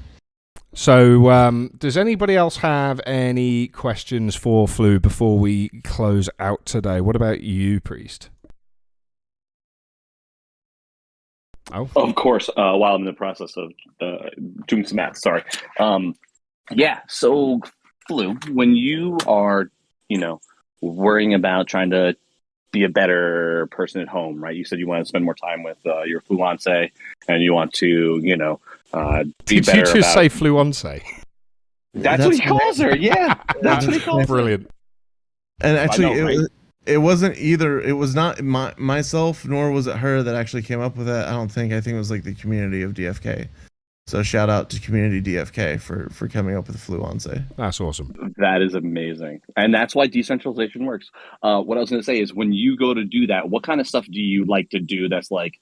So, does anybody else have any questions for Flu before we close out today? What about you, Priest? Oh, of course. While I'm in the process of doing some math, sorry. Yeah. So, Flu, when you are, worrying about trying to be a better person at home, right? You said you want to spend more time with your fiancé, and you want to, be Did better. You just say fiancé? That's what he calls her. Yeah, that's what he calls her. Brilliant. And actually, it wasn't either. It was not myself, nor was it her that actually came up with that. I don't think. I think it was like the community of DFK. So shout out to community DFK for coming up with Fluence. That's awesome. That is amazing. And that's why decentralization works. What I was going to say is when you go to do that, what kind of stuff do you like to do that's like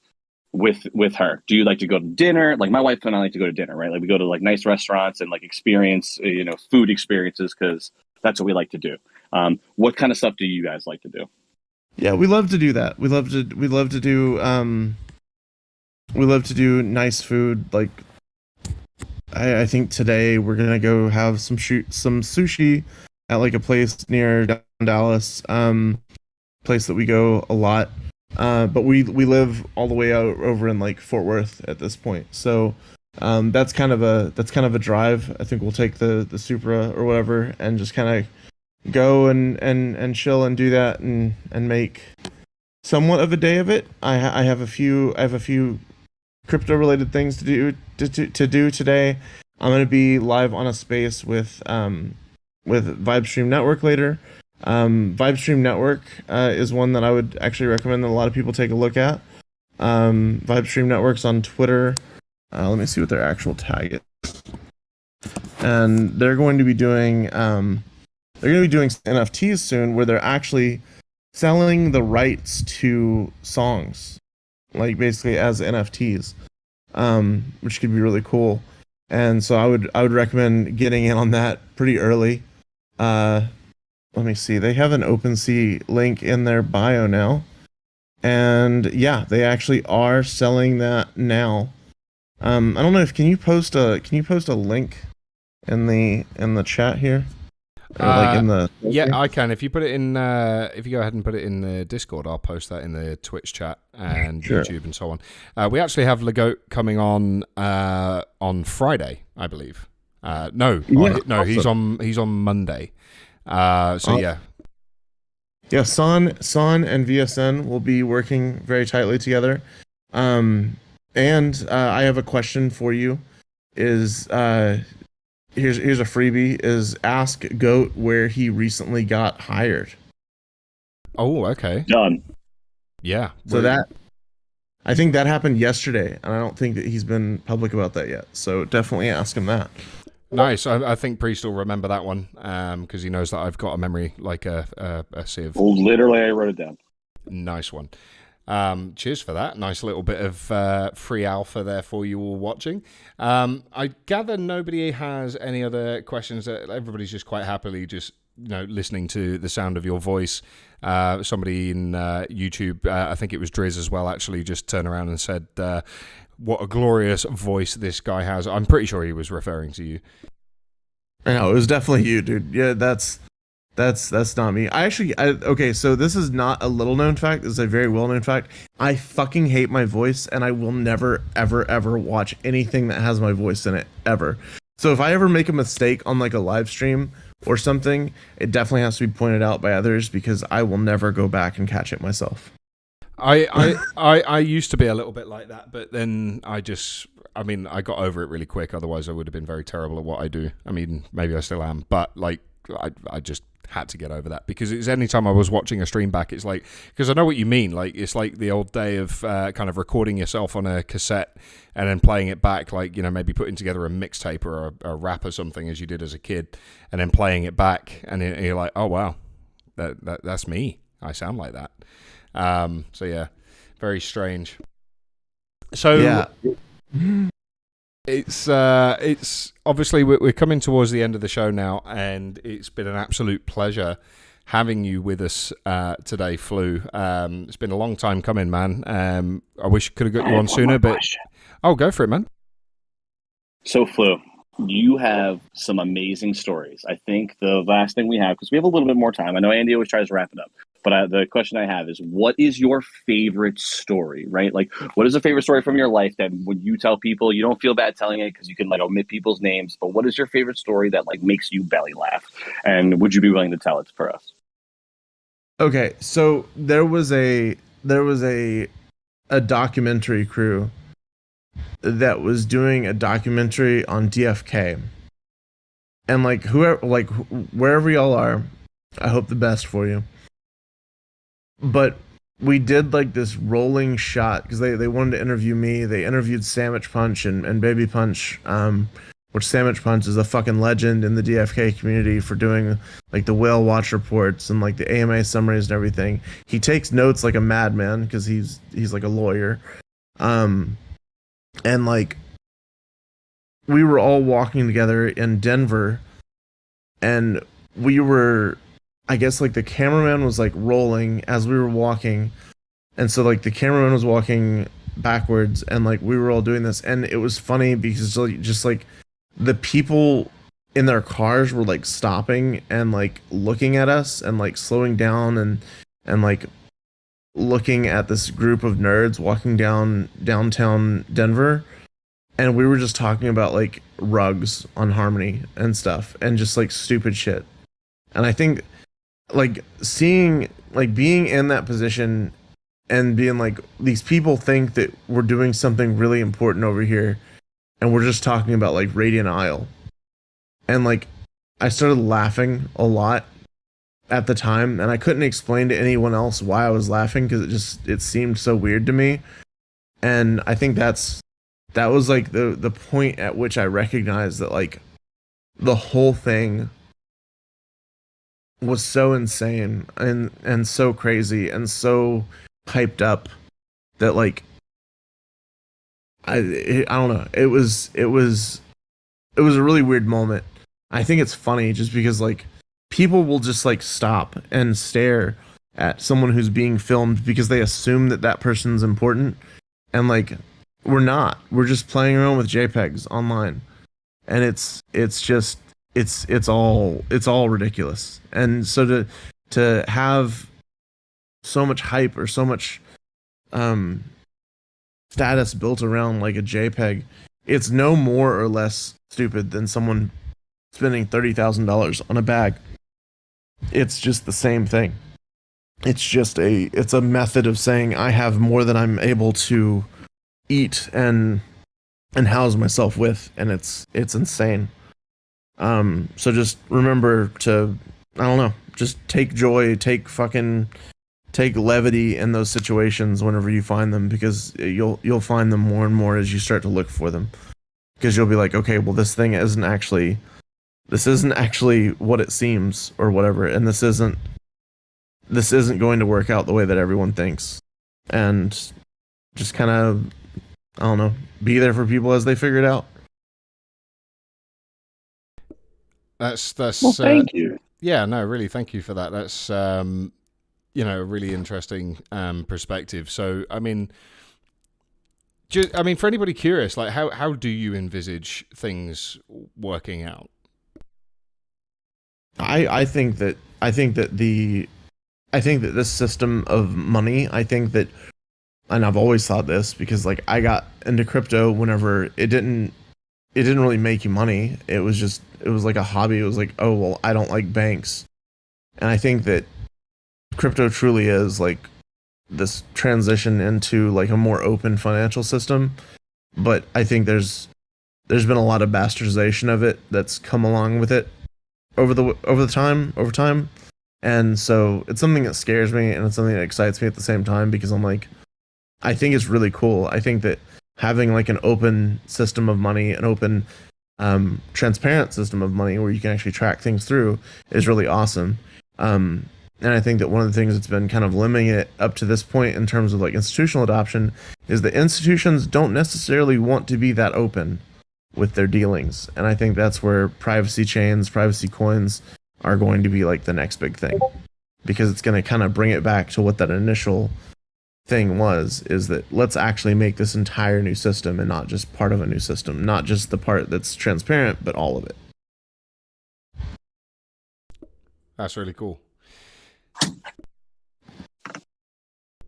with her? Do you like to go to dinner? Like my wife and I like to go to dinner, right? Like we go to like nice restaurants and like experience, food experiences because that's what we like to do. What kind of stuff do you guys like to do? Yeah, we love to do that. We love to do nice food. Like I think today we're gonna go have some sushi at like a place near downtown Dallas, place that we go a lot. But we live all the way out over in like Fort Worth at this point, so that's kind of a drive. I think we'll take the Supra or whatever and just kind of go and chill and do that and make somewhat of a day of it. I have a few crypto related things to do today. I'm going to be live on a space with Vibestream Network later. Vibestream Network is one that I would actually recommend that a lot of people take a look at. Vibestream Network's on Twitter. Let me see what their actual tag is. And they're going to be doing they're going to be doing NFTs soon where they're actually selling the rights to songs, like basically as NFTs, which could be really cool. And so I would recommend getting in on that pretty early. Let me see. They have an OpenSea link in their bio now. And yeah, they actually are selling that now. I don't know if can you post a link in the chat here? Or like in the yeah, I can. If you put it in, if you go ahead and put it in the Discord, I'll post that in the Twitch chat and Sure. YouTube and so on. We actually have Legoat coming on Friday, I believe. No, he's on Monday. So yeah. Yeah, San and VSN will be working very tightly together. And I have a question for you. Is here's a freebie. Is ask Goat where he recently got hired. Oh, okay. Done. Yeah. So I think that happened yesterday, and I don't think that he's been public about that yet. So definitely ask him that. Nice. I think Priest will remember that one because he knows that I've got a memory like a sieve. Well, literally, I wrote it down. Nice one. Cheers for that. Nice little bit of free alpha there for you all watching. I gather nobody has any other questions. Everybody's just quite happily just listening to the sound of your voice. Somebody in YouTube, I think it was Driz as well, actually just turned around and said, what a glorious voice this guy has. I'm pretty sure he was referring to you. I know, it was definitely you, dude. Yeah, that's not me. Okay, so this is not a little known fact. This is a very well known fact. I fucking hate my voice, and I will never, ever, ever watch anything that has my voice in it, ever. So if I ever make a mistake on like a live stream or something, it definitely has to be pointed out by others because I will never go back and catch it myself. I used to be a little bit like that, but then I got over it really quick. Otherwise, I would have been very terrible at what I do. I mean, maybe I still am, but like, I just had to get over that because it's any time I was watching a stream back, it's like, because I know what you mean. Like, it's like the old day of kind of recording yourself on a cassette and then playing it back, like, maybe putting together a mixtape or a rap or something as you did as a kid, and then playing it back, and you're like, oh wow, that's me. I sound like that. So yeah, very strange. So yeah. It's obviously we're coming towards the end of the show now, and it's been an absolute pleasure having you with us today, Flu. It's been a long time coming, man. I wish I could have got you on sooner, but go for it, man. So, Flu, you have some amazing stories. I think the last thing we have, because we have a little bit more time, I know Andy always tries to wrap it up, but the question I have is, what is your favorite story, right? Like, what is a favorite story from your life that when you tell people, you don't feel bad telling it because you can like omit people's names, but what is your favorite story that like makes you belly laugh? And would you be willing to tell it for us? Okay, so there was a documentary crew that was doing a documentary on DFK, and like wherever y'all are, I hope the best for you. But we did like this rolling shot because they wanted to interview me. They interviewed Sandwich Punch and Baby Punch, which Sandwich Punch is a fucking legend in the DFK community for doing like the whale watch reports and like the AMA summaries and everything. He takes notes like a madman because he's like a lawyer. And like we were all walking together in Denver, and we were, I guess like the cameraman was like rolling as we were walking, and so like the cameraman was walking backwards, and like we were all doing this, and it was funny because just like the people in their cars were like stopping and like looking at us and like slowing down and like looking at this group of nerds walking downtown Denver, and we were just talking about like rugs on Harmony and stuff and just like stupid shit. And I think like seeing like being in that position and being like, these people think that we're doing something really important over here and we're just talking about like Radiant Isle. And like I started laughing a lot at the time, and I couldn't explain to anyone else why I was laughing because it seemed so weird to me. And I think that was like the point at which I recognized that like the whole thing was so insane and so crazy and so hyped up that like I don't know. It was a really weird moment. I think it's funny just because like people will just like stop and stare at someone who's being filmed because they assume that that person's important, and like we're not. We're just playing around with JPEGs online, and it's all ridiculous. And so to have so much hype or so much status built around like a JPEG, it's no more or less stupid than someone spending $30,000 on a bag. It's just the same thing. It's a method of saying I have more than I'm able to eat and house myself with, and it's insane. So just remember to, I don't know, just take joy, take levity in those situations whenever you find them, because you'll find them more and more as you start to look for them, because you'll be like, okay, well this isn't actually what it seems or whatever, and this isn't going to work out the way that everyone thinks. And just kind of, I don't know, be there for people as they figure it out. That's well, thank you. Yeah, no, really, thank you for that. That's a really interesting perspective. So, I mean, for anybody curious, like, how do you envisage things working out? I think that this system of money, and I've always thought this because like I got into crypto whenever it didn't really make you money. It was like a hobby. It was like, oh well, I don't like banks. And I think that crypto truly is like this transition into like a more open financial system. But I think there's been a lot of bastardization of it that's come along with it over time. And so it's something that scares me, and it's something that excites me at the same time, because I'm like, I think it's really cool. I think that having like an open system of money, an open, transparent system of money where you can actually track things through is really awesome. And I think that one of the things that's been kind of limiting it up to this point in terms of like institutional adoption is that institutions don't necessarily want to be that open with their dealings. And I think that's where privacy chains, privacy coins are going to be like the next big thing, because it's going to kind of bring it back to what that initial thing was, is that let's actually make this entire new system and not just part of a new system, not just the part that's transparent, but all of it. That's really cool.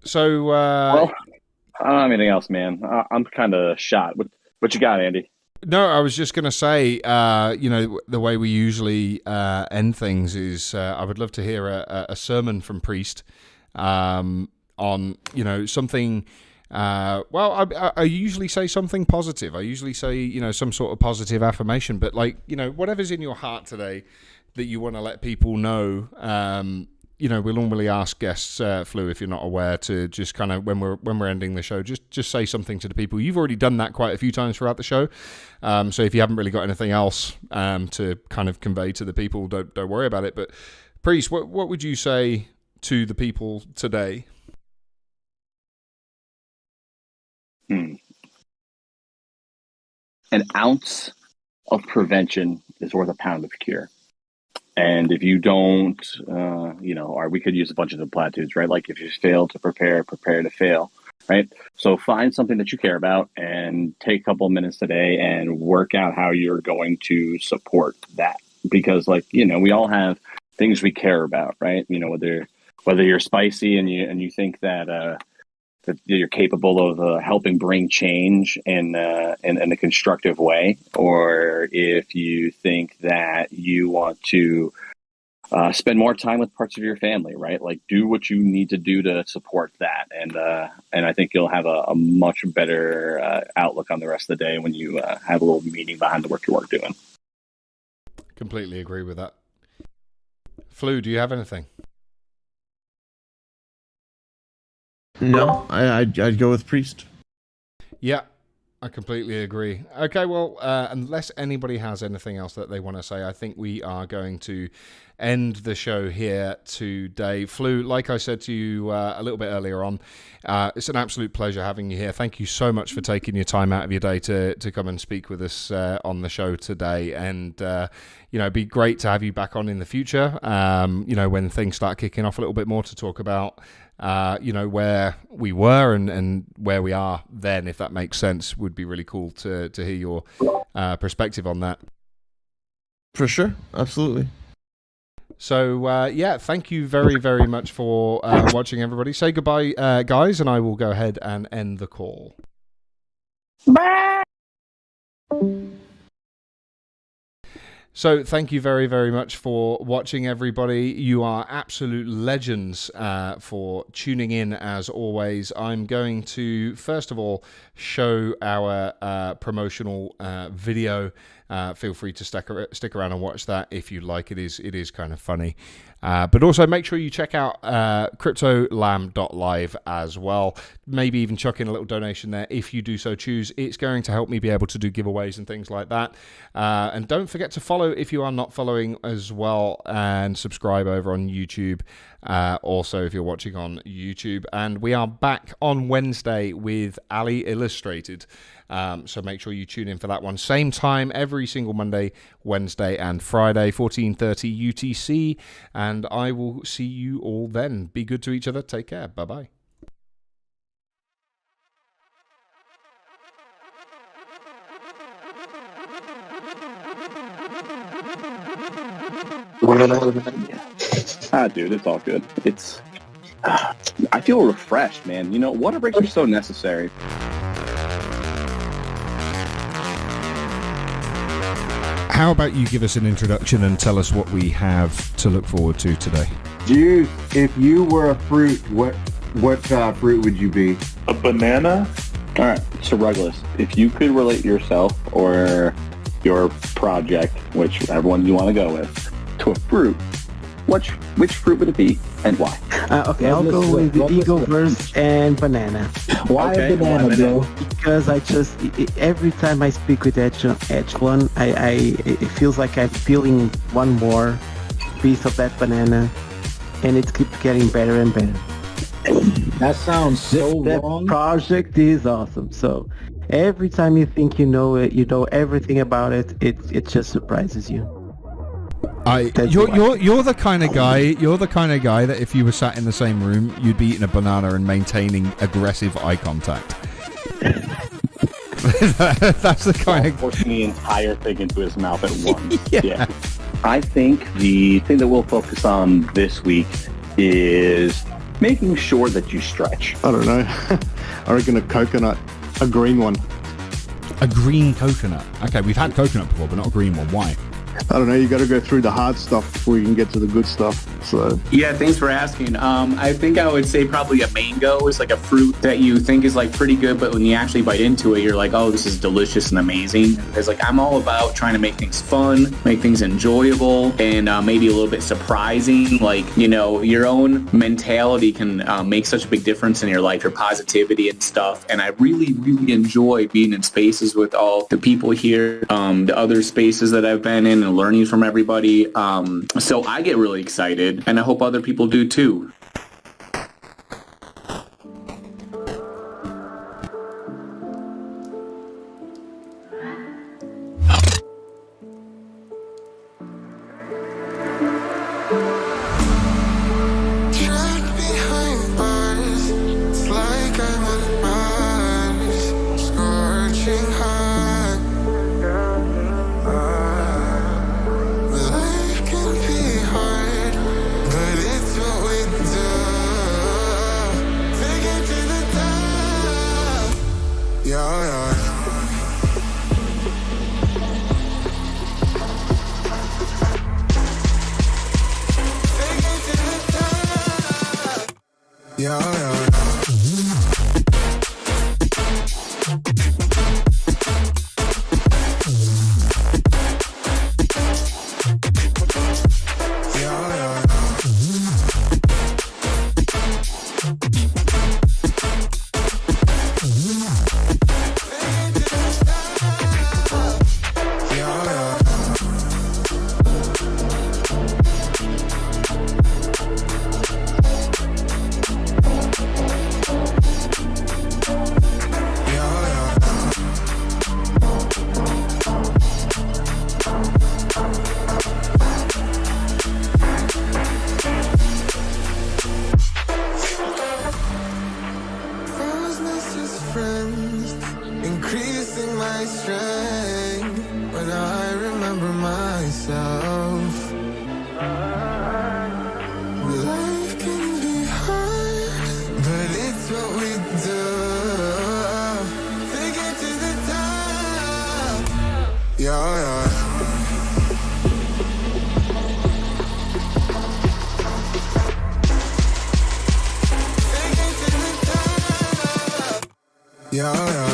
So, well, I don't have anything else, man. I'm kind of shot. What you got, Andy? No, I was just going to say, the way we usually end things is I would love to hear a sermon from Priest on, something. I usually say something positive. I usually say, some sort of positive affirmation. But like, whatever's in your heart today that you want to let people know. We'll normally ask guests, Flu, if you're not aware, to just kind of when we're ending the show, just say something to the people. You've already done that quite a few times throughout the show, so if you haven't really got anything else to kind of convey to the people, don't worry about it. But Priest, what would you say to the people today? An ounce of prevention is worth a pound of cure. And if you don't, or we could use a bunch of the platitudes, right? Like if you fail to prepare to fail, right? So find something that you care about and take a couple of minutes today and work out how you're going to support that. Because we all have things we care about, right? Whether you're spicy and you think that you're capable of helping bring change in a constructive way, or if you think that you want to spend more time with parts of your family, right? Like do what you need to do to support that, and I think you'll have a much better outlook on the rest of the day when you have a little meaning behind the work you are doing. Completely agree with that. Flu, do you have anything? No, I'd go with Priest. Yeah, I completely agree. Okay, well, unless anybody has anything else that they want to say, I think we are going to end the show here today. Flu, like I said to you a little bit earlier on, it's an absolute pleasure having you here. Thank you so much for taking your time out of your day to come and speak with us on the show today. And, it'd be great to have you back on in the future, when things start kicking off a little bit more to talk about, where we were and where we are then, if that makes sense. Would be really cool to hear your perspective on that. For sure. Absolutely. So, thank you very, very much for watching, everybody. Say goodbye, guys, and I will go ahead and end the call. Bye. So thank you very, very much for watching, everybody. You are absolute legends for tuning in, as always. I'm going to, first of all, show our promotional video. Feel free to stick around and watch that if you like. It is kind of funny. But also make sure you check out cryptolamb.live as well. Maybe even chuck in a little donation there if you do so choose. It's going to help me be able to do giveaways and things like that. And don't forget to follow if you are not following as well, and subscribe over on YouTube. Also, if you're watching on YouTube. And we are back on Wednesday with Ali Illustrated. So make sure you tune in for that one. Same time every single Monday, Wednesday, and Friday, 14:30 UTC. And I will see you all then. Be good to each other. Take care. Bye-bye. Dude, it's all good. I feel refreshed, man. Water breaks are so necessary. How about you give us an introduction and tell us what we have to look forward to today? Juice, if you were a fruit, what fruit would you be? A banana? All right, so Ruggles, if you could relate yourself or your project, whichever one you want to go with, to a fruit, which fruit would it be and why? Okay, I'll go with the Eagleverse and banana. Why a banana, bro? Because every time I speak with H1, it feels like I'm peeling one more piece of that banana, and it keeps getting better and better. That sounds so wrong. That project is awesome. So every time you think you know it, you know everything about it, it just surprises you. You're the kind of guy. You're the kind of guy that if you were sat in the same room, you'd be eating a banana and maintaining aggressive eye contact. That's the kind of forcing the entire thing into his mouth at once. Yeah. I think the thing that we'll focus on this week is making sure that you stretch. I don't know. I reckon a coconut, a green one. A green coconut. Okay, we've had coconut before, but not a green one. Why? I don't know. You got to go through the hard stuff before you can get to the good stuff. So yeah, thanks for asking. I think I would say probably a mango is like a fruit that you think is like pretty good, but when you actually bite into it, you're like, oh, this is delicious and amazing. It's like I'm all about trying to make things fun, make things enjoyable, and maybe a little bit surprising. Like, your own mentality can make such a big difference in your life, your positivity and stuff. And I really, really enjoy being in spaces with all the people here, the other spaces that I've been in, and learning from everybody. So I get really excited, and I hope other people do too. strength, increasing my strength when I remember myself. Life can be hard, but it's what we do to get to the top. Yeah, yeah. Yeah, yeah.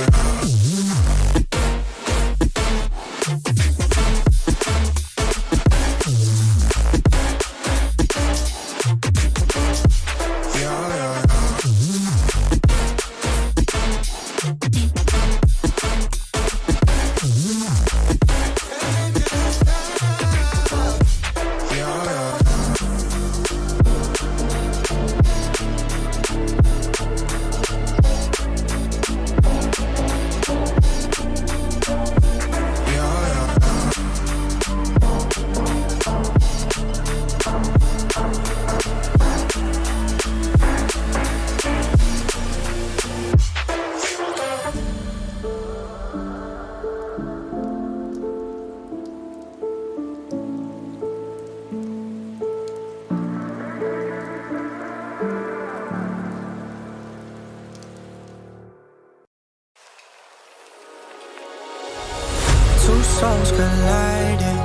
Two souls colliding.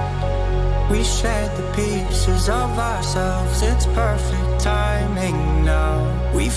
We shared the pieces of ourselves. It's perfect timing now. We